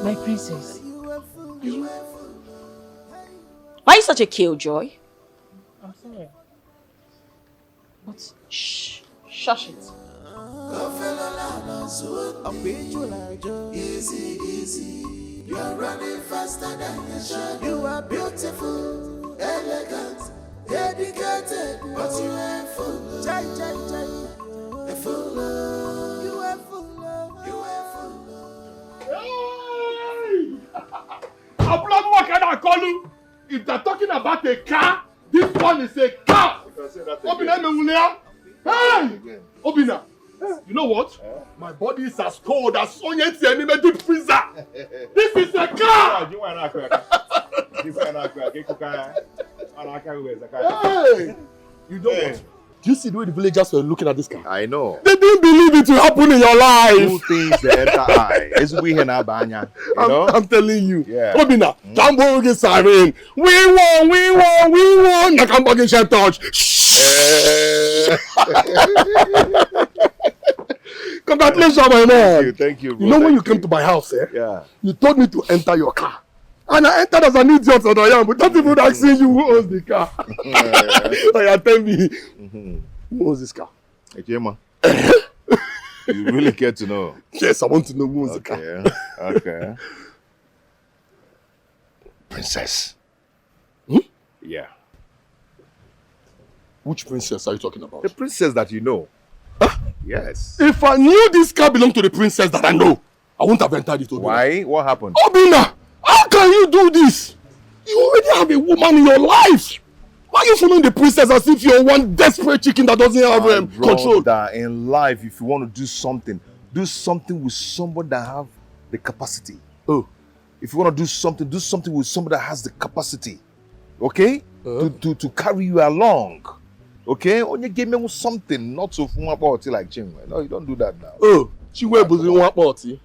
My princess. Why are you such a killjoy? I'm sorry. But shh, shush it. Easy, easy. You are running faster than your shot. You are beautiful, elegant, dedicated, but you ain't full. Jai, jai, jai. You full. You are full. You are full. What can I call you? If they're talking about a car, this one is a car. Obina, hey! Obina, you know what? My body is as cold as Onyeti Enime deep freezer. This is a car! Hey! You know what? Do you see the way the villagers were looking at this car? I know. They didn't believe it will happen in your life. Two things that enter eye. You know? I'm telling you. Yeah. Obina, Jambo get siren. We won. Nakambo get shut touch. Congratulations, my man. Thank you, bro. You know when you came to my house, Yeah. you told me to enter your car. And I entered as an idiot that I am, without even asking you who owns the car. So you tell me, who owns this car? Ejema. You really care to know? Yes, I want to know who owns the car. Okay. Princess. Yeah. Which princess are you talking about? The princess that you know. Yes. If I knew this car belonged to the princess that I know, I wouldn't have entered it. Obina. Why? What happened? Obina, how can you do this? You already have a woman in your life. Why are you following the princess as if you're one desperate chicken that doesn't have control? That in life, if you want to do something with somebody that have the capacity. Oh. If you want to do something with somebody that has the capacity. Okay? To carry you along. Okay? Only give me something, not so fun about it like Chinwe. No, you don't do that now. Oh, Chinwe was in one party.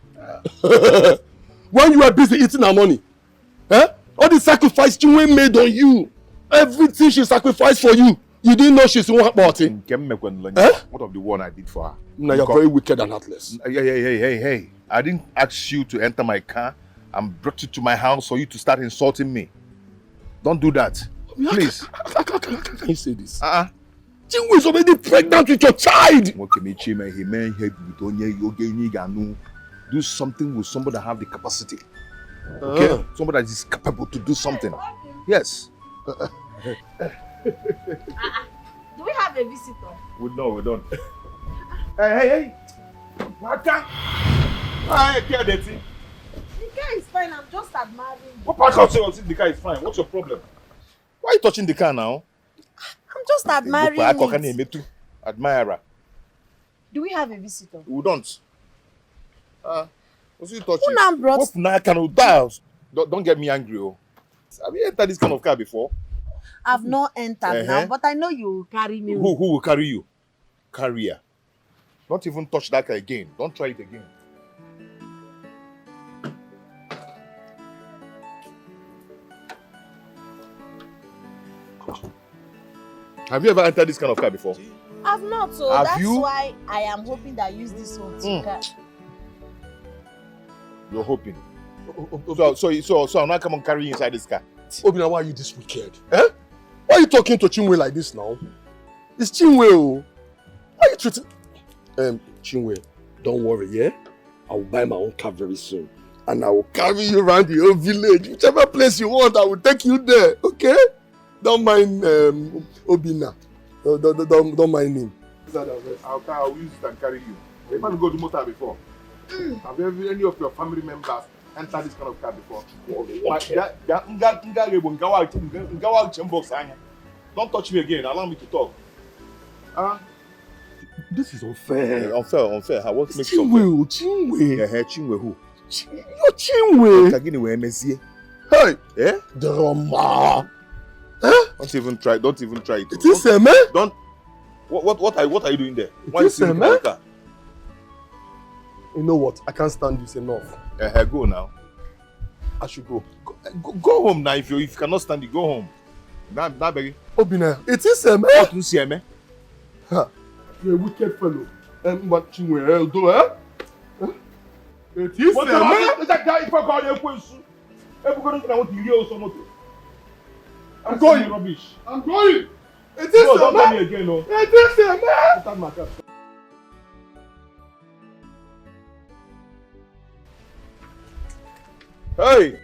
When you were busy eating her money, all the sacrifice Chinwe made on you, everything she sacrificed for you, you didn't know she's in one party. What of the one I did for her? Now you're very wicked and heartless. Hey. I didn't ask you to enter my car and brought you to my house for you to start insulting me. Don't do that. Please. How can you say this? Chinwe is already pregnant with your child. Do something with somebody that have the capacity. Okay? Somebody that is capable to do something. Yes. Do we have a visitor? We don't. Hey. Waka. Hey, The car is fine. I'm just admiring. What part of the car is fine? What's your problem? Why are you touching the car now? I'm just admiring it. Admirer. Do we have a visitor? We don't. What's you touching? Who now brought? Don't get me angry. Have you entered this kind of car before? I've not entered now, but I know you will carry me. Who will carry you? Carrier. Don't even touch that car again. Don't try it again. Have you ever entered this kind of car before? I've not, so Have that's you? why I am hoping that I use this one to catch. You're hoping. So I'm not come and carry you inside this car. Obina, why are you this wicked? Eh? Why are you talking to Chinwe like this now? It's Chinwe, oh. Why are you treating... Chinwe, don't worry, yeah? I will buy my own car very soon. And I will carry you around the whole village. Whichever place you want, I will take you there, okay? Don't mind Obina. Don't mind him. I'll use it and carry you. You haven't go to motor before. Have any of your family members entered this kind of car before? Don't touch me again. Allow me to talk. This is unfair. Unfair. What makes it Chinwe, unfair? Chinwe. Yeah, Chinwe who? You're Chinwe. Hey. Eh? Drama. Eh? Don't even try it. It is a man. Don't. What are you doing there? Why It is a man. car? You know what? I can't stand this enough. Go now. I should go. Go home now. If you cannot stand it, go home. Obina, it is a man. What you see, man? You're a wicked fellow. But Chinwe, do eh? It is a man. That guy, if I call you a question, everybody's going to hear something. I'm going. Rubbish. I'm going. It is No, a don't man. tell me again, no. It is a man. Start my car. Hey.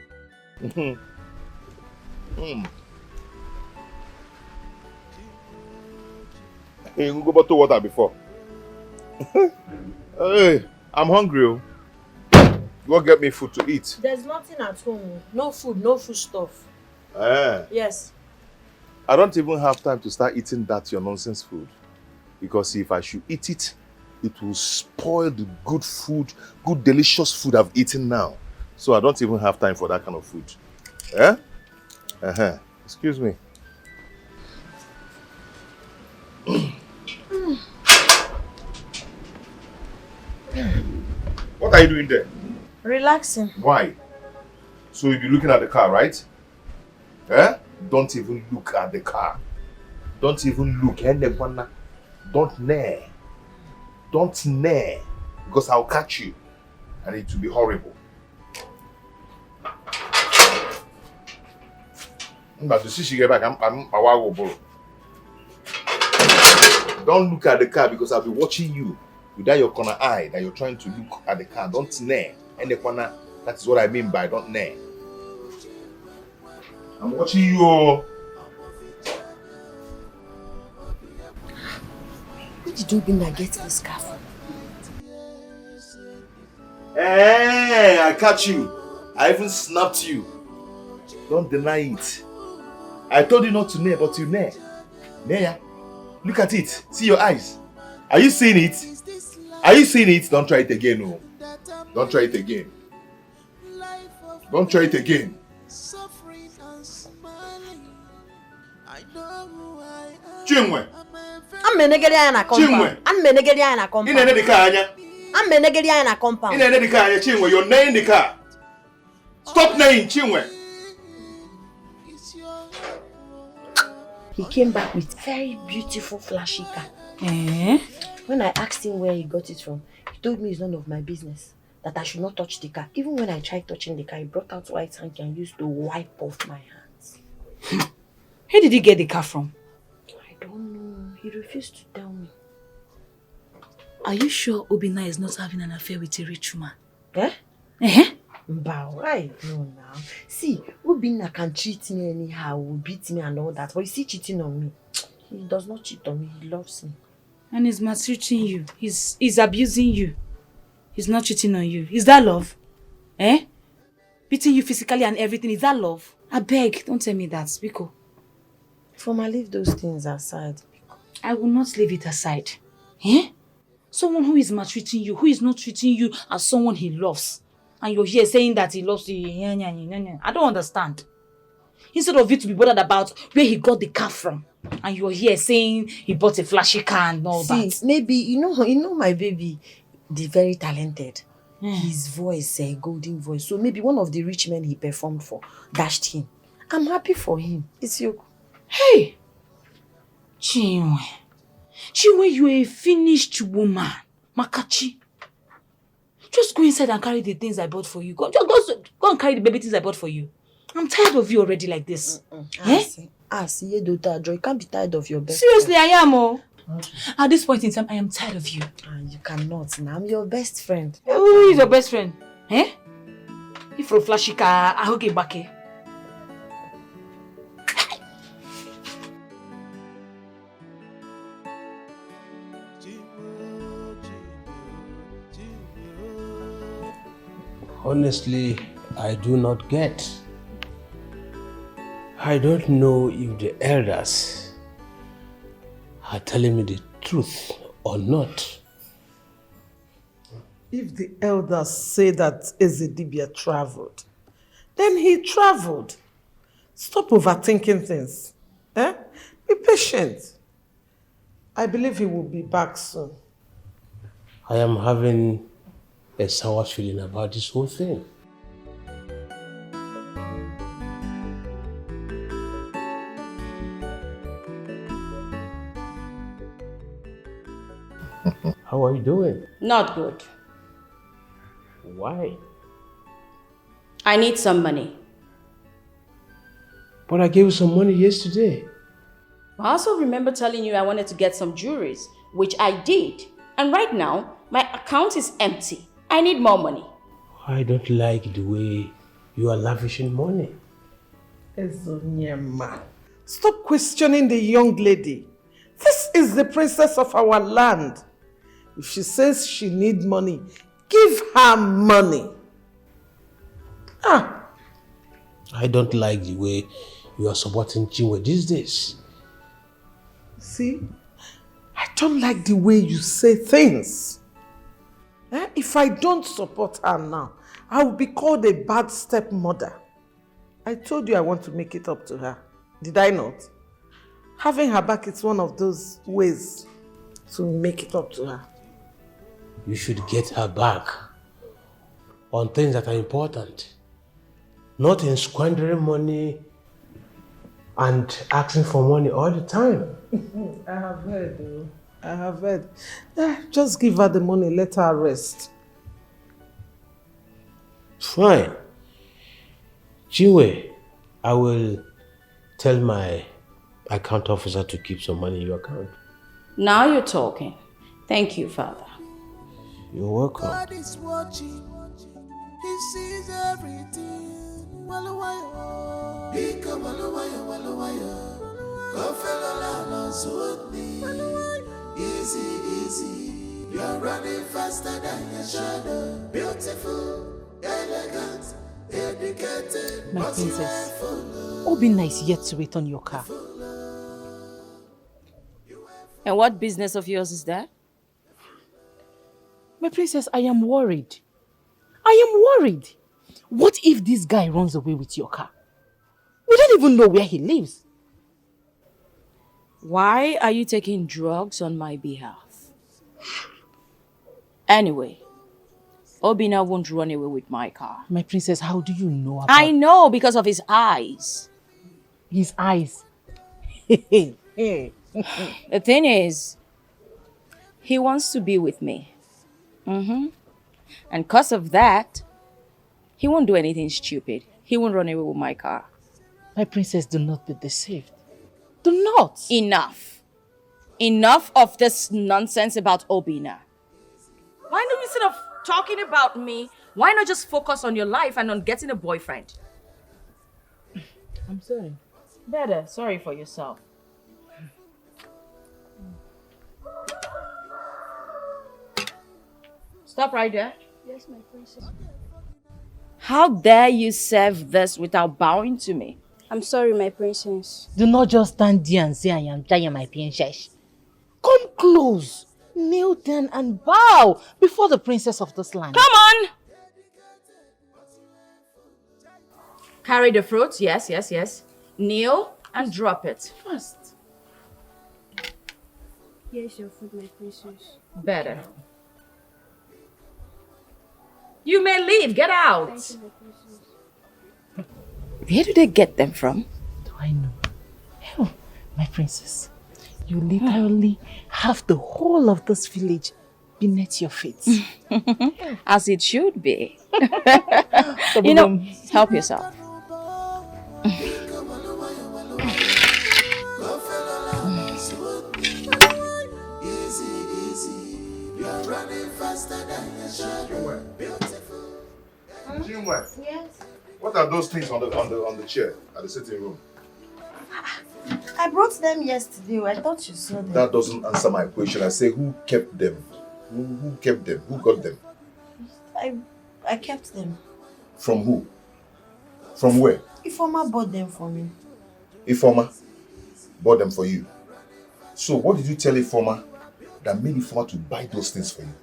Hey, you go bottle water before. Hey, I'm hungry. Oh. Go get me food to eat. There's nothing at home. No food, no food stuff. Yes. I don't even have time to start eating that your nonsense food. Because if I should eat it, it will spoil the good food, good delicious food I've eaten now. So I don't even have time for that kind of food. Excuse me. What are you doing there? Relaxing. Why? So you'll be looking at the car, right? Don't even look at the car. Don't even look. Don't near. Don't near. Because I'll catch you. And it will be horrible. But to see she get back, I'm a while bro. Don't look at the car because I'll be watching you with that your corner eye that you're trying to look at the car. Don't near. And the corner, that is what I mean by don't near. I'm watching you. Where did Obina get this car from? Hey, I catch you. I even snapped you. Don't deny it. I told you not to near, but you near. Near. Look at it. See your eyes. Are you seeing it? Are you seeing it? Don't try it again, no. Don't try it again. Don't try it again. Chinwe. I'm menegedi na compound. I'm menegedi na compound. In the car. I'm menegedi na compound. In the car, Chinwe. You're nailing the car. Stop nailing, Chinwe. He came back with very beautiful flashy car. When I asked him where he got it from, he told me it's none of my business. That I should not touch the car. Even when I tried touching the car, he brought out white hanky and used to wipe off my hands. Where did he get the car from? I don't know. He refused to tell me. Are you sure Obina is not having an affair with a rich woman? But I know now. See, Obina can treat me anyhow, will beat me and all that. But is he cheating on me? He does not cheat on me. He loves me. And he's maltreating you. He's abusing you. He's not cheating on you. Is that love? Beating you physically and everything. Is that love? I beg, don't tell me that, Biko. Foma, leave those things aside. Biko. I will not leave it aside. Someone who is maltreating you, who is not treating you as someone he loves. And you're here saying that he loves you. I don't understand. Instead of you to be bothered about where he got the car from. And you're here saying he bought a flashy car and all that. See, maybe, you know my baby, the very talented. His voice, a golden voice. So maybe one of the rich men he performed for dashed him. I'm happy for him. It's you. Hey! Chinwe. Chinwe, you a finished woman. Makachi. Just go inside and carry the things I bought for you. Go and carry the baby things I bought for you. I'm tired of you already like this. See, daughter Joy, you can't be tired of your best Seriously, I am. Oh. At this point in time, I am tired of you. You cannot. Now I'm your best friend. Who is your best friend? Eh? If you're flashy car, I hook it back here. Honestly, I do not get. I don't know if the elders are telling me the truth or not. If the elders say that Ezedibia traveled, then he traveled. Stop overthinking things. Be patient. I believe he will be back soon. I am having a sour feeling about this whole thing. How are you doing? Not good. Why? I need some money. But I gave you some money yesterday. I also remember telling you I wanted to get some jewelries, which I did. And right now, my account is empty. I need more money. I don't like the way you are lavishing money. Ezonyema, stop questioning the young lady. This is the princess of our land. If she says she needs money, give her money. I don't like the way you are supporting Chinwe these days. See, I don't like the way you say things. If I don't support her now, I will be called a bad stepmother. I told you I want to make it up to her. Did I not? Having her back is one of those ways to make it up to her. You should get her back on things that are important. Not in squandering money and asking for money all the time. I have heard. I have heard. Just give her the money, let her rest. Fine. Chinwe, I will tell my account officer to keep some money in your account. Now you're talking. Thank you, Father. You're welcome. God is watching. He sees everything. Easy, easy. You're running faster than your shadow. Beautiful, elegant, educated. My princess, Obinna is yet to wait on your car. And what business of yours is that? My princess, I am worried. I am worried. What if this guy runs away with your car? We don't even know where he lives. Why are you taking drugs on my behalf? Anyway, Obinna won't run away with my car. My princess, how do you know about... I know because of his eyes. His eyes? The thing is, he wants to be with me. And because of that, he won't do anything stupid. He won't run away with my car. My princess, do not be deceived. Do not. Enough. Enough of this nonsense about Obinna. Why not, instead of talking about me, why not just focus on your life and on getting a boyfriend? I'm sorry. Better. Sorry for yourself. Stop right there. Yes, my princess. How dare you serve this without bowing to me? I'm sorry, my princess. Do not just stand there and say I am tired, my princess. Come close, kneel down and bow before the princess of this land. Come on! Carry the fruit, yes, yes, yes. Kneel and drop it. First. Here's your food, my princess. Better. You may leave, get out. Thank you, my princess. Where do they get them from? Do I know? My princess, you literally have the whole of this village beneath your feet. As it should be. So You know, help yourself. Yes. What are those things on the chair at the sitting room? I brought them yesterday. I thought you saw them. That doesn't answer my question. I say, who kept them? Who kept them? Who got them? I kept them. From who? From where? Ifoma bought them for me. Ifoma bought them for you. So what did you tell Ifoma that made Ifoma to buy those things for you?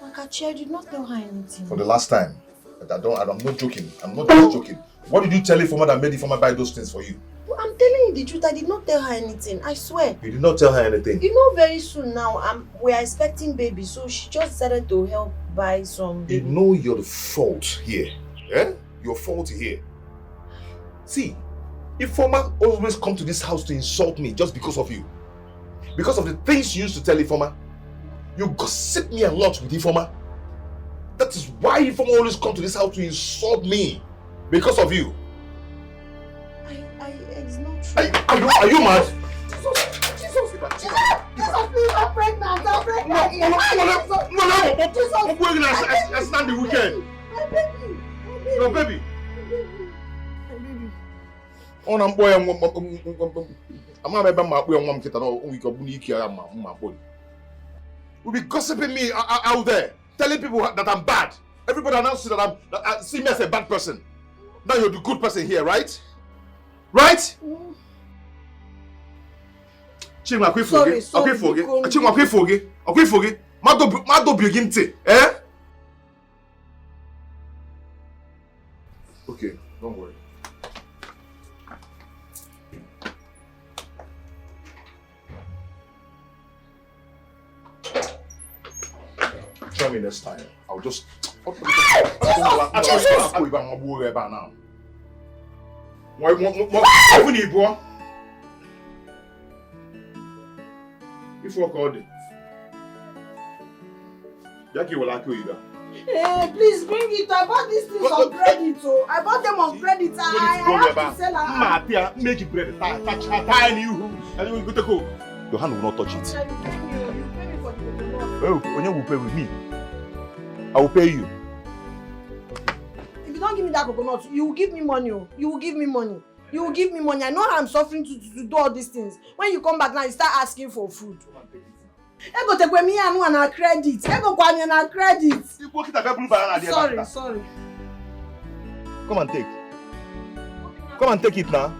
Makachi, I did not tell her anything. For the last time. But I'm not joking. I'm not just joking. What did you tell Ifoma that made Ifoma buy those things for you? Well, I'm telling you the truth. I did not tell her anything. I swear. You did not tell her anything? You know, very soon now, we are expecting baby, so she just decided to help buy some baby. You know you're the fault here. Eh? Your fault here. See, Ifoma always come to this house to insult me just because of you. Because of the things you used to tell Ifoma. You gossip me a lot with Ifoma. That is why Ifoma always come to this house to insult me. Because of you. It's not true. Are you mad? Jesus, please, I'm pregnant. I'm pregnant. I stand the weekend. Your baby. On I'm boy, will be gossiping me out there, telling people that I'm bad. Everybody announces that I see me as a bad person. Now you're the good person here, right? Right? Chima, forget. Mado begin to, eh? Okay, don't worry. Try me next time. I'll just. If you called it, Jackie will like you. Hey, please bring it. I bought these things on credit. So I bought them on credit. I have to sell them. Make it bread. Tie you. And you go to go. Your hand will not touch it. You pay me for the coconut. Oh, Onya will pay with me. I will pay you. If you don't give me that coconut, you will give me money. You will give me money. You will give me money. I know how I'm suffering to do all these things. When you come back now, you start asking for food. Ego take me anu na credit. Ego kwa na credit. Sorry. Come and take. Come and take it now.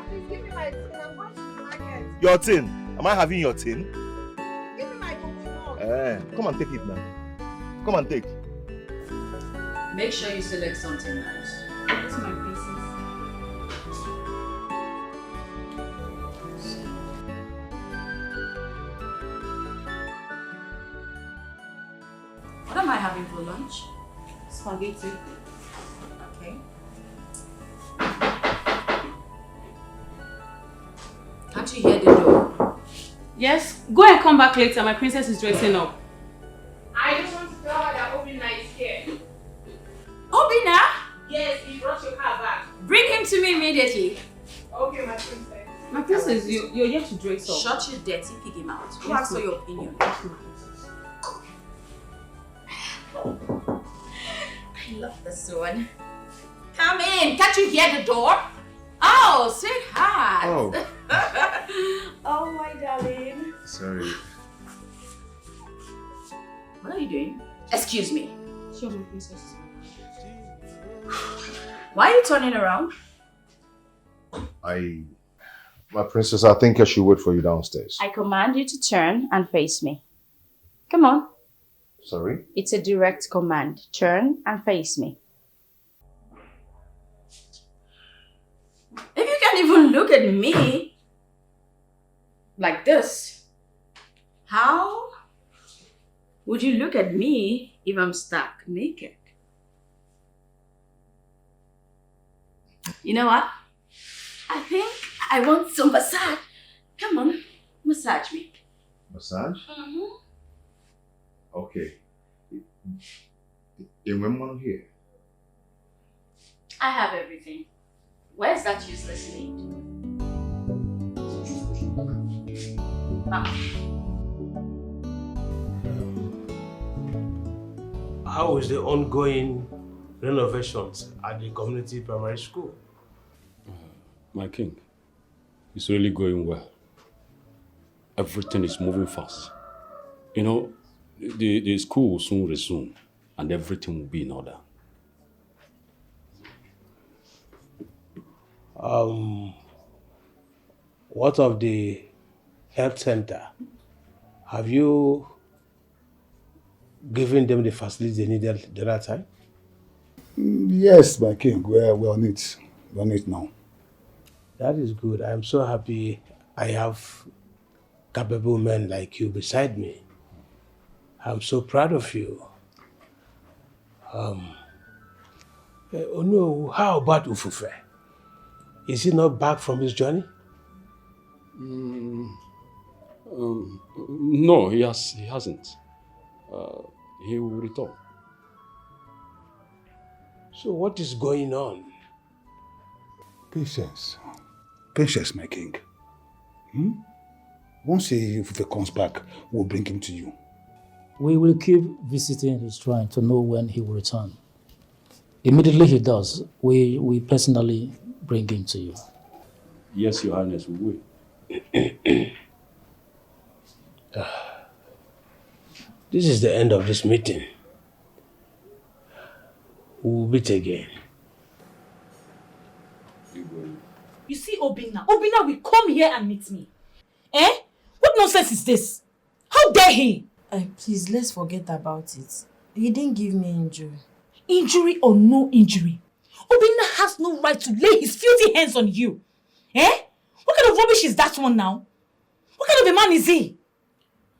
Please give me my tin. I'm going to the market. Your tin. Am I having your tin? Give me my coconut. Come and take it now. Come and take. Make sure you select something nice. That's my pieces. What am I having for lunch? Spaghetti. Okay. Can't you hear the door? Yes, go and come back later. My princess is dressing up. I just want to tell her that Obina is here. Obina? Yes, he brought your car back. Bring him to me immediately. Okay, my princess. My princess, you're yet to dress up. Shut your dirty piggy mouth. Who asked for your opinion? I love this one. Come in. Can't you hear the door? Oh, sweetheart. Oh. Oh, my darling. Sorry. What are you doing? Excuse me. Sure, my princess. Why are you turning around? My princess, I think I should wait for you downstairs. I command you to turn and face me. Come on. Sorry? It's a direct command. Turn and face me. If you can't even look at me like this, how would you look at me if I'm stuck naked? You know what? I think I want some massage. Come on, massage me. Massage? Mm-hmm. Okay. Remember here. I have everything. Where's that useless maid? How is the ongoing renovations at the community primary school? My king, it's really going well. Everything is moving fast. You know, the school will soon resume and everything will be in order. What of the health center? Have you given them the facilities they needed the other time? Yes, my king, we're on it. We're on it now. That is good. I'm so happy I have capable men like you beside me. I'm so proud of you. Oh no, how about Ufufe? Is he not back from his journey? No, he hasn't. He will return. So what is going on? Patience. Patience, my king. Once Ufufe comes back, we'll bring him to you. We will keep visiting his shrine to know when he will return. Immediately he does, we personally bring him to you. Yes, Your Highness, we will. This is the end of this meeting. We will meet again. You see Obinna will come here and meet me. Eh? What nonsense is this? How dare he? Please, let's forget about it. He didn't give me injury. Injury or no injury, Obinna has no right to lay his filthy hands on you. Eh? What kind of rubbish is that one now? What kind of a man is he?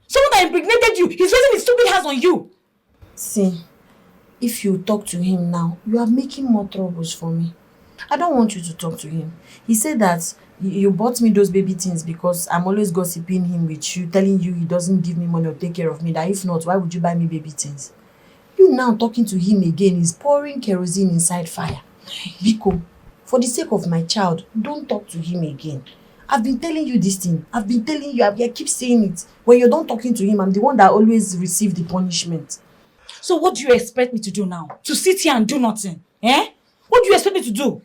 Someone that impregnated you, he's raising his stupid hands on you. See, if you talk to him now, you are making more troubles for me. I don't want you to talk to him. He said that you bought me those baby things because I'm always gossiping him with you, telling you he doesn't give me money or take care of me, that if not, why would you buy me baby things? You now talking to him again is pouring kerosene inside fire. Biko, for the sake of my child, don't talk to him again. I've been telling you this thing. I've been telling you, I keep saying it. When you're done talking to him, I'm the one that always receive the punishment. So what do you expect me to do now? To sit here and do nothing? Eh? What do you expect me to do?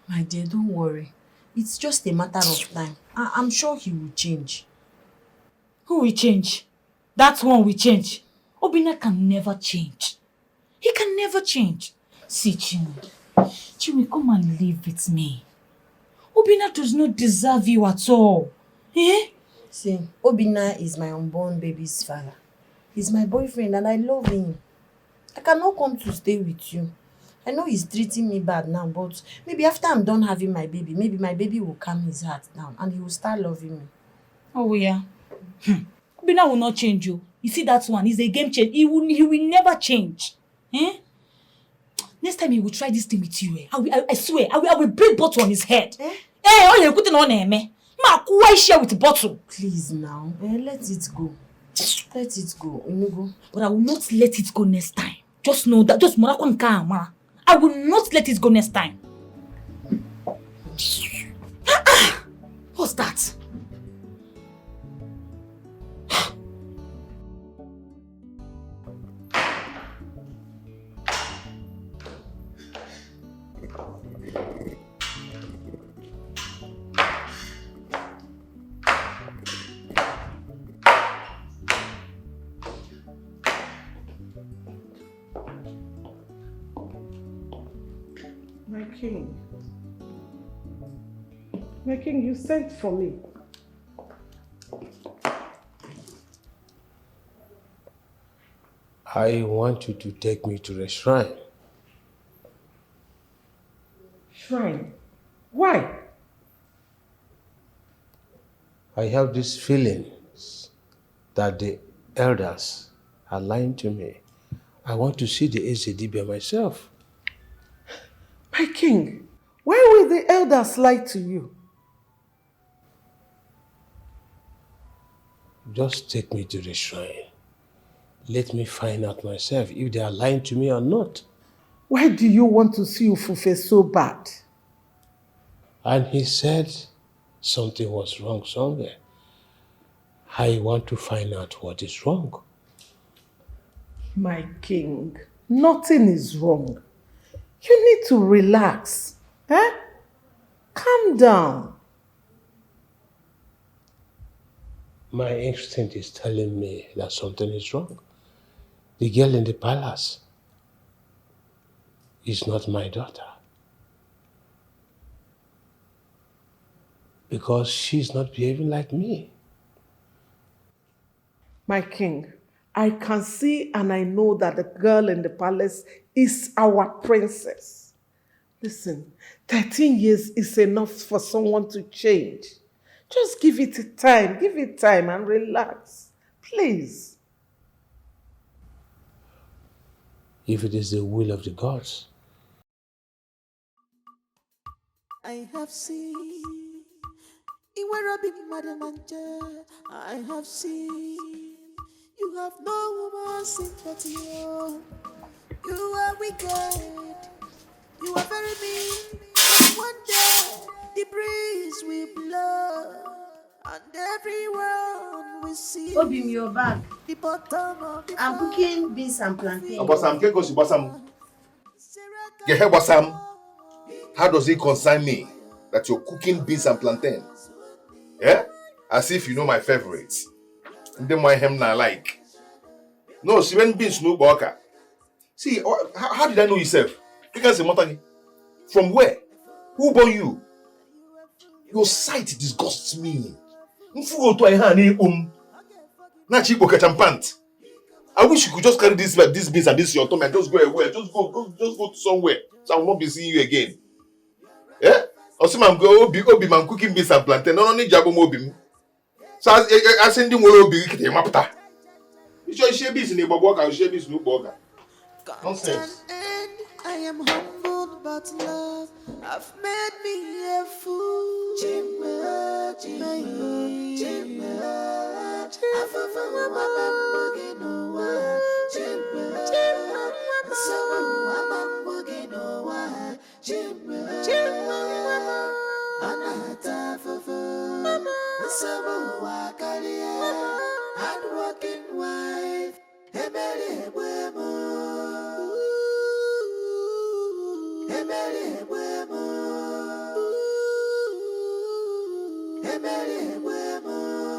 My dear, don't worry. It's just a matter of time. I'm sure he will change. Who will change? That one will change. Obinna can never change. He can never change. See, Chinwe, come and live with me. Obinna does not deserve you at all. Eh? See, Obinna is my unborn baby's father. He's my boyfriend and I love him. I cannot come to stay with you. I know he's treating me bad now, but maybe after I'm done having my baby, maybe my baby will calm his heart down and he will start loving me. Oh, yeah. Obinna will not change you. You see, that one is a game changer. He will never change. Eh? Next time he will try this thing with you, I swear, I will break bottle on his head. Oh, you're putting on him. Why share with the bottle? Please now, let it go. Let it go. But I will not let it go next time. Just know that. Just I will not let it go next time. What's that? My king, you sent for me. I want you to take me to the shrine. Shrine? Why? I have these feelings that the elders are lying to me. I want to see the ACD by myself. My king, Why will the elders lie to you? Just take me to the shrine. Let me find out myself if they are lying to me or not. Why do you want to see Ufufe so bad? And he said something was wrong somewhere. I want to find out what is wrong. My king, nothing is wrong. You need to relax. Calm down. My instinct is telling me that something is wrong. The girl in the palace is not my daughter. Because she's not behaving like me. My king, I can see and I know that the girl in the palace is our princess. Listen, 13 years is enough for someone to change. Just give it time and relax. Please. If it is the will of the gods. I have seen I have seen you have no woman sympathy. You are wicked. You are very mean. One day the breeze will blow and everyone will see. Obim, your bag. The bottom of the I'm cooking beans and plantain. Abasam, Basam. How does it concern me that you're cooking beans and plantain? Yeah? As if you know my favorites. And then my hem na like. No, she went beans no burger. See, how did I know yourself? You can say Motagi. From where? Who born you? Your sight disgusts me. I wish you could just carry this beans and this your tongue and just go away. Just go to somewhere. So I will not be seeing you again. Yeah? Also, I'm going to be cooking beans and plantain. No need jabo mobim. So I send you more obi kite mapta. You should share beans in the burger. I share beans no burger. Nonsense. I am humbled but love I've made me a fool. Chimba, chimba, chimba. I feel for my boogie no one. Chimba, chimba. So I'm boogie no one. Chimba, chimba. Anata fufu. So I career. Hardworking wife. Emily Wemo.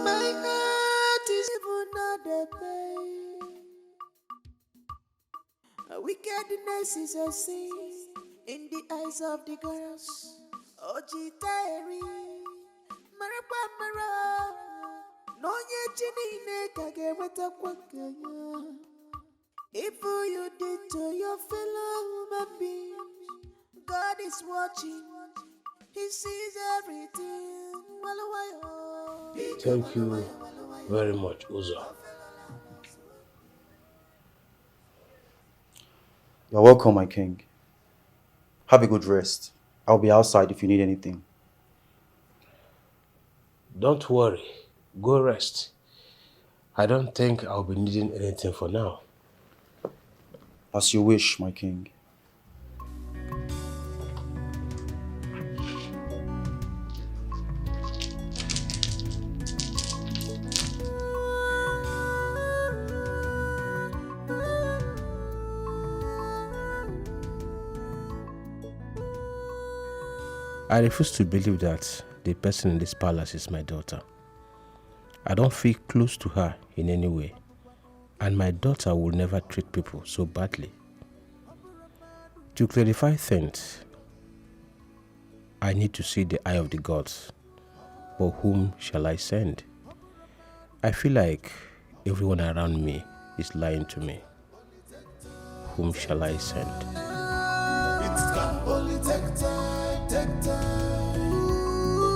My heart is even not a pain. Wickedness is a sin in the eyes of the girls. Oji Terry, Marapamara, no yet Kagewata Kwakaya. If you did to your fellow human beings, God is watching. He sees everything. Thank you very much, Uzo. You're welcome, my king. Have a good rest. I'll be outside if you need anything. Don't worry. Go rest. I don't think I'll be needing anything for now. As you wish, my king. I refuse to believe that the person in this palace is my daughter. I don't feel close to her in any way, and my daughter will never treat people so badly. To clarify things, I need to see the eye of the gods. But whom shall I send? I feel like everyone around me is lying to me. Whom shall I send? It can only take time, take time.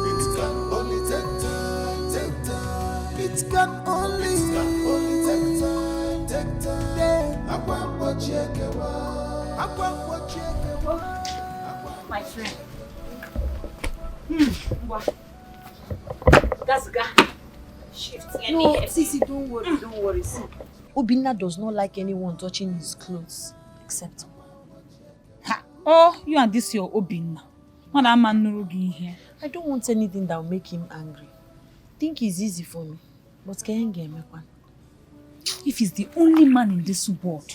It can only take time, take time. It can only take time, take time. I want what you My friend, No, Sisi, don't worry. See, Obinna does not like anyone touching his clothes except. Oh, you and this your Obinna. What a man no here. I don't want anything that will make him angry. Think it's easy for me, but can't get me one. If he's the only man in this world,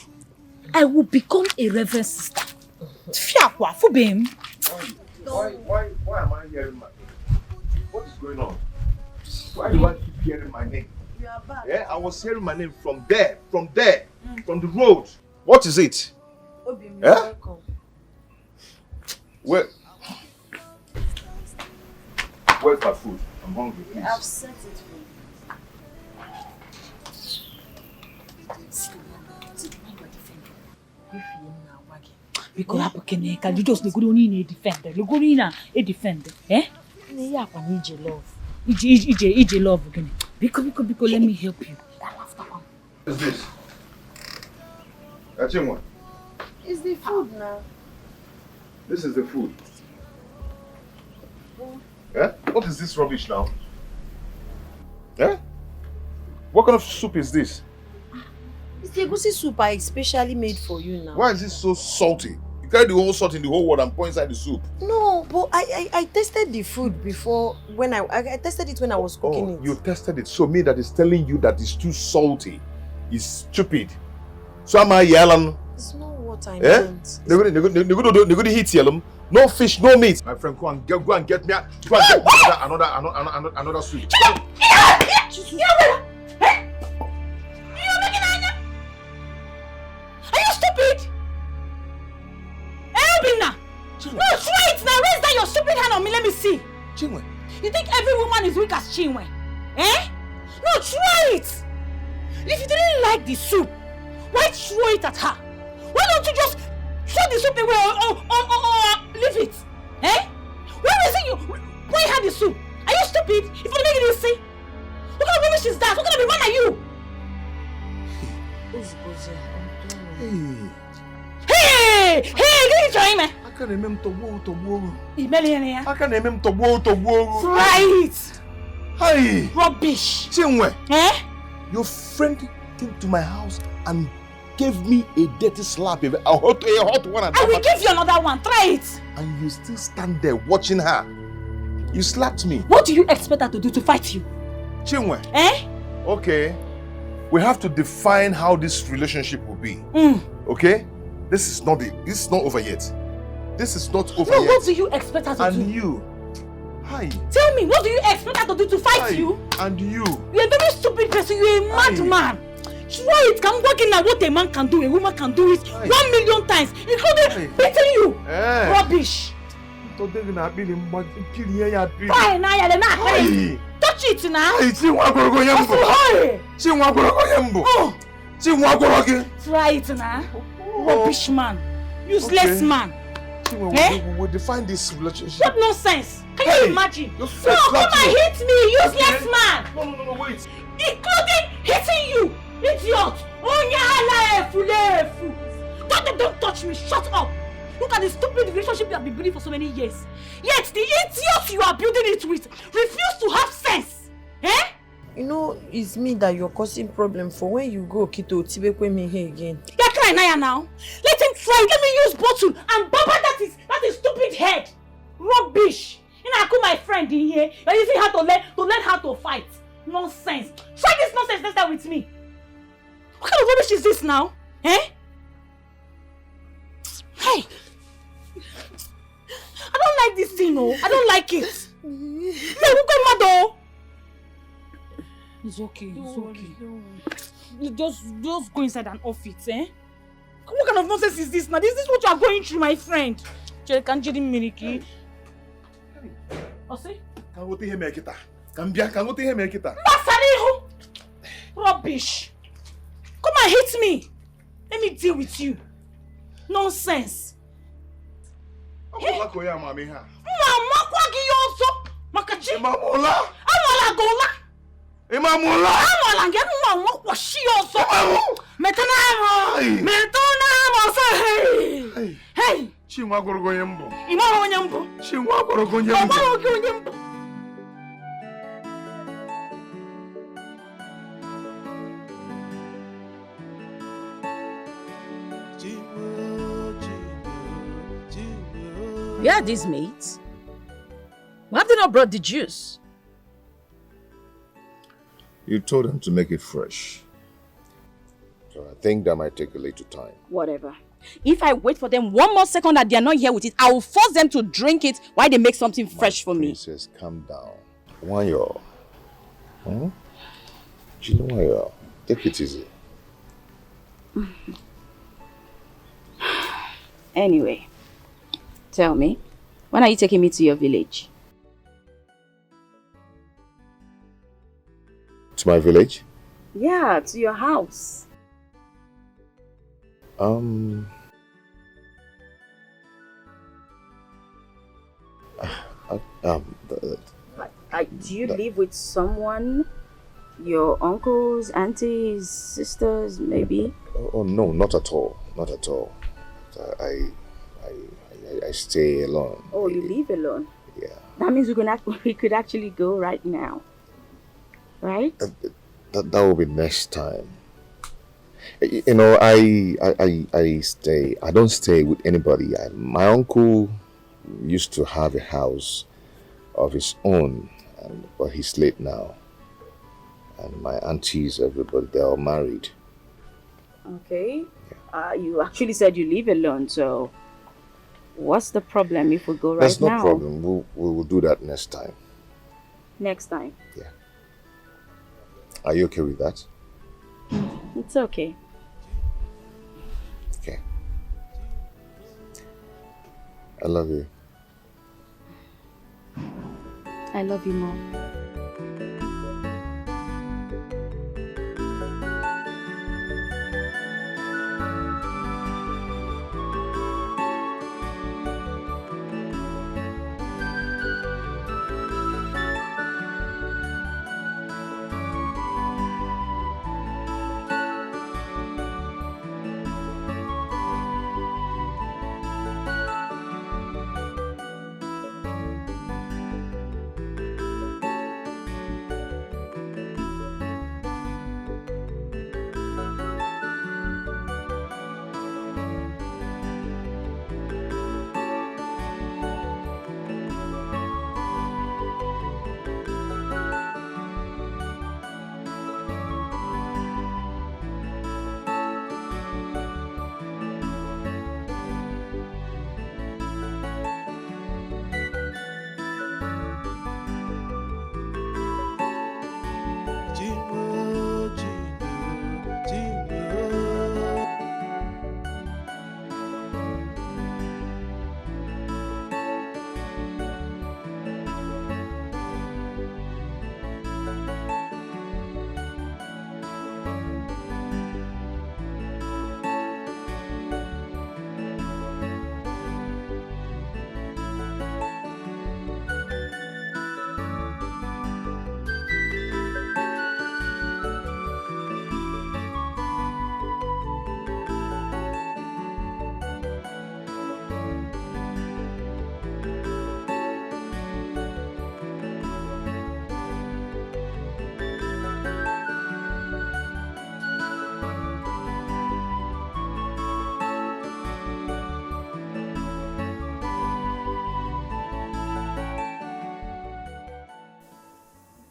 I will become a reverend sister. Why am I hearing my name? What is going on? Why do I keep hearing my name? You are back. Yeah, I was hearing my name from there, from the road. What is it? Obinna, welcome. Where's my food? I'm hungry, please. I've set it for you. Because you just look good in a defender. Look good in a defender. Eh? Yeah, I need your love. EJ love again. Because let me help you. What is this? That's one. It's the food now. This is the food. Eh? What is this rubbish now? Eh? What kind of soup is this? It's the egusi soup I especially made for you now. Why is this so salty? You carry the whole salt in the whole world and pour inside the soup. No, but I tested the food before when I tested it when I was cooking it. You tested it, so me that is telling you that it's too salty is stupid. So am I yelling? It's not what I meant. Nobody hit yellow. No fish, no meat. My friend, go and get me another soup. Are you stupid? Obinna! No, try it now. Raise down your stupid hand on me. Let me see. Chinwe. You think every woman is weak as Chinwe? Eh? No, try it. If you didn't like the soup, why throw it at her? Why don't you just throw the soup away or leave it? Eh? Why had the soup? Are you stupid? If you make it easy. What kind of rubbish is that? What kind of man are you? Hey, get it, Joy, man. I can't remember to go. I can't remember to go. Try it. Hey. Rubbish. Chinwe. Eh? Your friend came to my house and gave me a dirty slap. A hot one. I will give you another one. Try it. And you still stand there watching her. You slapped me. What do you expect her to do to fight you? Chinwe. Eh? Okay. We have to define how this relationship will be. Okay? This is not over yet. This is not over yet. What do you expect her to do? And you. Hi. Tell me, what do you expect her to do to fight you? And you. You're a very stupid person. You're a madman. Try it. Can work in what a man can do. A woman can do it 1,000,000 times, including beating you. Rubbish. Fine, now you're not. Touch it now. Try it now. Rubbish man. Useless man. We'll define this relationship. What nonsense? Can you imagine? No, come and hit me, useless man. No, wait. Including hitting you, idiot. Don't touch me. Shut up. Look at the stupid relationship you have been building for so many years. Yet the idiot you are building it with refuse to have sense. Eh? You know, it's me that you're causing problem for when you go Kito Tibekwe me here again. You're crying now. Let him try. Let me use bottle and baba that is stupid head. Rubbish. You know, I call my friend in here. You're using her to learn how to fight. Nonsense. Try this nonsense next time with me. What kind of rubbish is this now? Eh? Hey. I don't like this thing, no. I don't like it. No, look at Mado. It's okay. You just go inside and off it, eh? What kind of nonsense is this now? Is this what you are going through, my friend? Can't Miriki. Can go to him, Ekita. Can go to him, Ekita. Rubbish. Come and hit me. Let me deal with you. Nonsense. Hey! Chinwa gorogo yembo. Imara onye mbụ. Chinwa gorogo yembo. Ọgbara oge onye mbụ. Where are these maids? Why have they not brought the juice? You told them to make it fresh. So I think that might take a little time. Whatever. If I wait for them one more second that they are not here with it, I will force them to drink it while they make something fresh for me. Princess, calm down. Why you? Why take it easy. Anyway, tell me, when are you taking me to your village? To my village? Yeah, to your house. Do you live with someone? Your uncles, aunties, sisters, maybe? Oh no, not at all. Not at all. I stay alone. Oh, you live alone? Yeah. That means we could actually go right now. Right? That will be next time. You know, I stay. I don't stay with anybody. My uncle used to have a house of his own, but he's late now. And my aunties, everybody, they're all married. Okay. You actually said you live alone, so what's the problem if we go right now? There's no problem. We will do that next time. Next time? Yeah. Are you okay with that? It's okay. Okay. I love you. I love you more.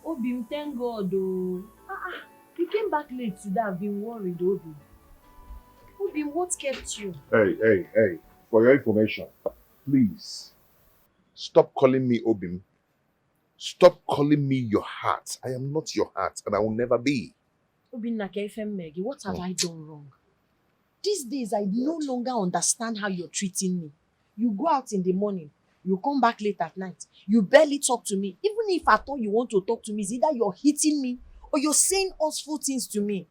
Obim, thank God, oh. You came back late today. I've been worried, Obim. Obim, what kept you? Hey. For your information, please, stop calling me Obim. Stop calling me your heart. I am not your heart, and I will never be. Obim, Maggie, what have I done wrong? These days, I no longer understand how you're treating me. You go out in the morning, you come back late at night. You barely talk to me. Even if at all you want to talk to me, it's either you're hitting me or you're saying awful things to me.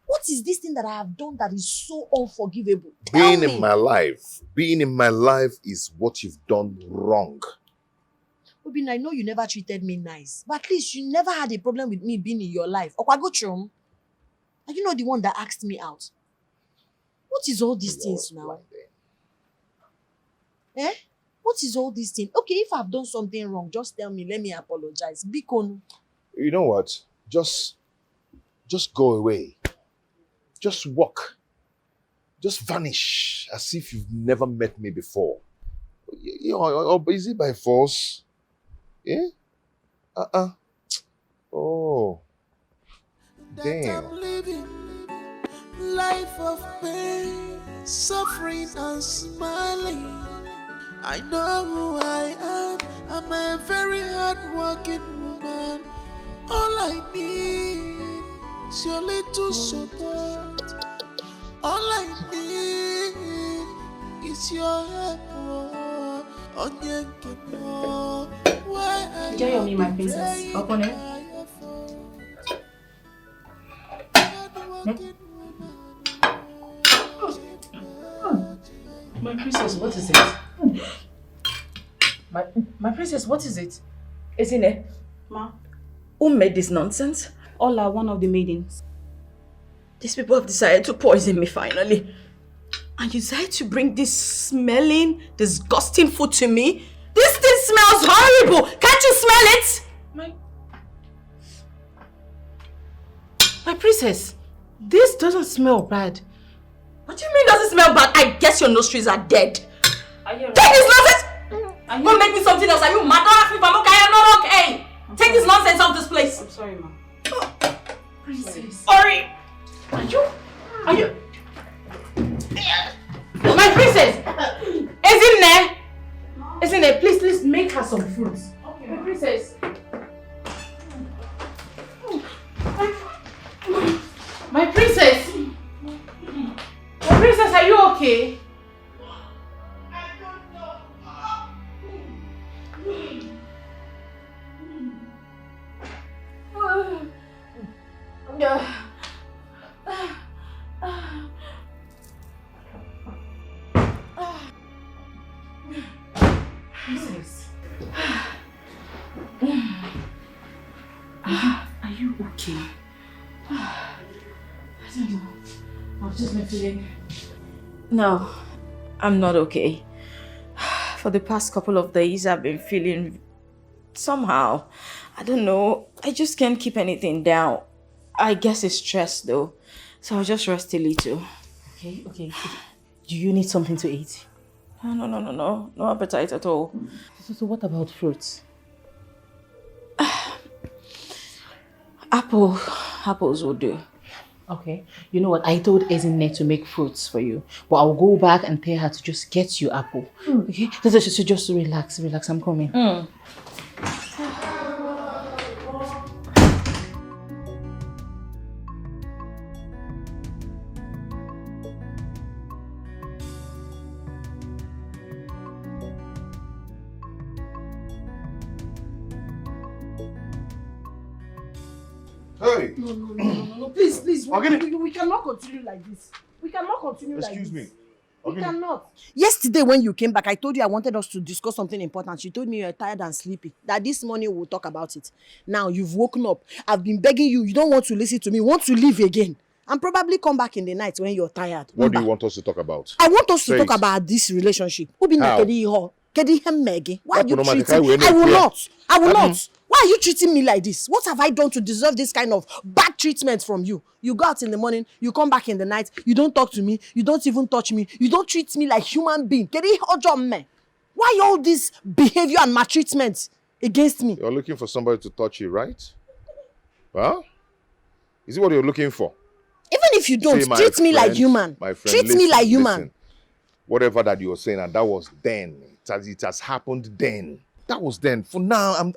What is this thing that I have done that is so unforgivable? Being in my life is what you've done wrong. Obin, I know you never treated me nice, but at least you never had a problem with me being in your life. Okwagochum, are you not the one that asked me out? What is all these things now? Eh? What is all this thing? Okay, if I've done something wrong, just tell me. Let me apologize. Biko. You know what? Just go away. Just walk. Just vanish as if you've never met me before. Or is it by force? Yeah? Oh. Damn. I'm living life of pain, suffering and smiling. I know who I am. I'm a very hard-working woman. All I need is your little support. All I need is your help. Enjoy me, my princess. Open it. My princess, what is it? My princess, what is it? Isn't it? Ma. Who made this nonsense? Ola, one of the maidens. These people have decided to poison me finally. And you decided to bring this smelling, disgusting food to me? This thing smells horrible! Can't you smell it? My princess, this doesn't smell bad. What do you mean doesn't smell bad? I guess your nostrils are dead. Take this nonsense! Don't make me something else. Are you mad? Don't ask me if I'm okay. I'm not okay. Take this nonsense out of this place. I'm sorry, ma. Princess. Sorry. Are you? My princess! Isn't there? Isn't there? Please make her some fruits. Okay. My princess. My princess. My princess, are you okay? Princess. Are you okay? I don't know. I've just been feeling... No, I'm not okay. For the past couple of days, I've been feeling somehow. I don't know. I just can't keep anything down. I guess it's stress though. So I'll just rest a little. Okay. Do you need something to eat? No. No appetite at all. So what about fruits? Apples will do. Okay. You know what? I told Ezinne to make fruits for you. But I'll go back and tell her to just get you apple. Okay? So just relax. I'm coming. Hey! No. Please. We cannot continue like this. Excuse me. We cannot. Yesterday when you came back, I told you I wanted us to discuss something important. You told me you were tired and sleepy. That this morning we'll talk about it. Now you've woken up. I've been begging you. You don't want to listen to me. You want to leave again. And probably come back in the night when you're tired. What do you want us to talk about? I want us to talk about this relationship. How? Why are you treating me? I will not. Why are you treating me like this? What have I done to deserve this kind of bad treatment from you? You go out in the morning, you come back in the night, you don't talk to me, you don't even touch me, you don't treat me like human being. Why all this behavior and maltreatment against me? You're looking for somebody to touch you, right? Huh? Is it what you're looking for? Even if you don't, treat me like human. My friend, treat me like human. Listen. Whatever that you're saying, and that was then. It has happened then. That was then. For now, I'm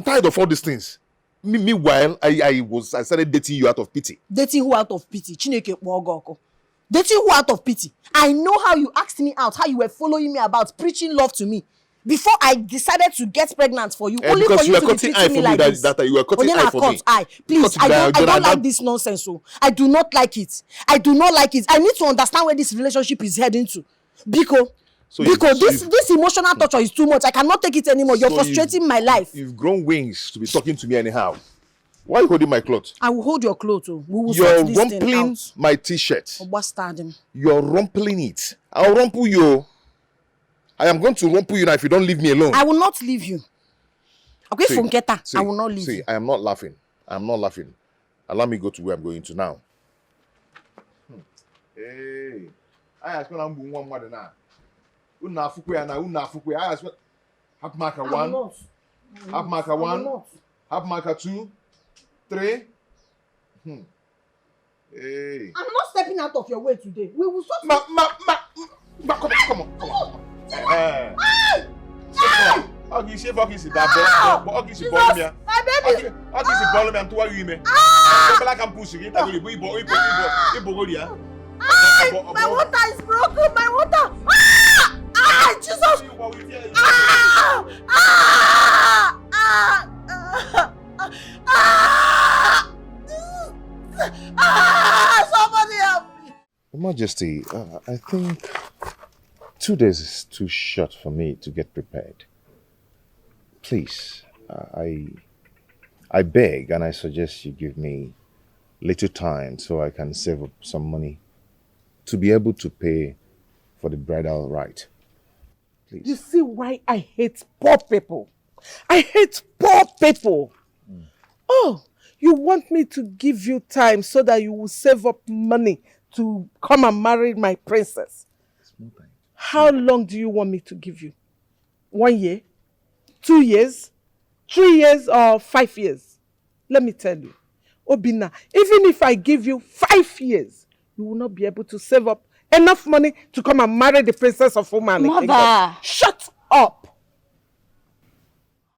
tired of all these things. Meanwhile, I started dating you out of pity. Dating who out of pity? Chineke Wogoko. Dating who out of pity? I know how you asked me out, how you were following me about, preaching love to me. Before I decided to get pregnant for you, only for you to be treating me like this. You were cutting eye for me. Please, I don't like this nonsense. So I do not like it. I need to understand where this relationship is heading to. Because this emotional torture is too much. I cannot take it anymore. You're frustrating my life. You've grown wings to be talking to me anyhow. Why are you holding my cloth? I will hold your cloth. We will You're rumpling my t-shirt. You're rumpling it. I'll rumple you. I am going to rumple you now if you don't leave me alone. I will not leave you. Okay, See, Funketa, see, I will not leave see, you. I am not laughing. I am not laughing. Allow me go to where I'm going to now. Hey, I ask when I'm going one more than that. Una fukwe na una fukwe. I ask half marker 1, half marker 1, half marker 2, 3. Hey. I'm not stepping out of your way today. We will sort. Come on. Okay, she fucking sit that boy. Okay, she ball me. My baby. Okay, she ball me. I'm too worried. I'm like I'm pushing it. I'm going My water is broken. My water. Jesus. Somebody help me. Your Majesty, I think 2 days is too short for me to get prepared. Please, I beg and I suggest you give me little time so I can save up some money to be able to pay for the bridal rite. Please. You see why I hate poor people? I hate poor people. Oh, you want me to give you time so that you will save up money to come and marry my princess? How long do you want me to give you? 1 year? 2 years? 3 years or 5 years? Let me tell you, Obinna, even if I give you 5 years, you will not be able to save up enough money to come and marry the princess of Umani. Mother! Shut up!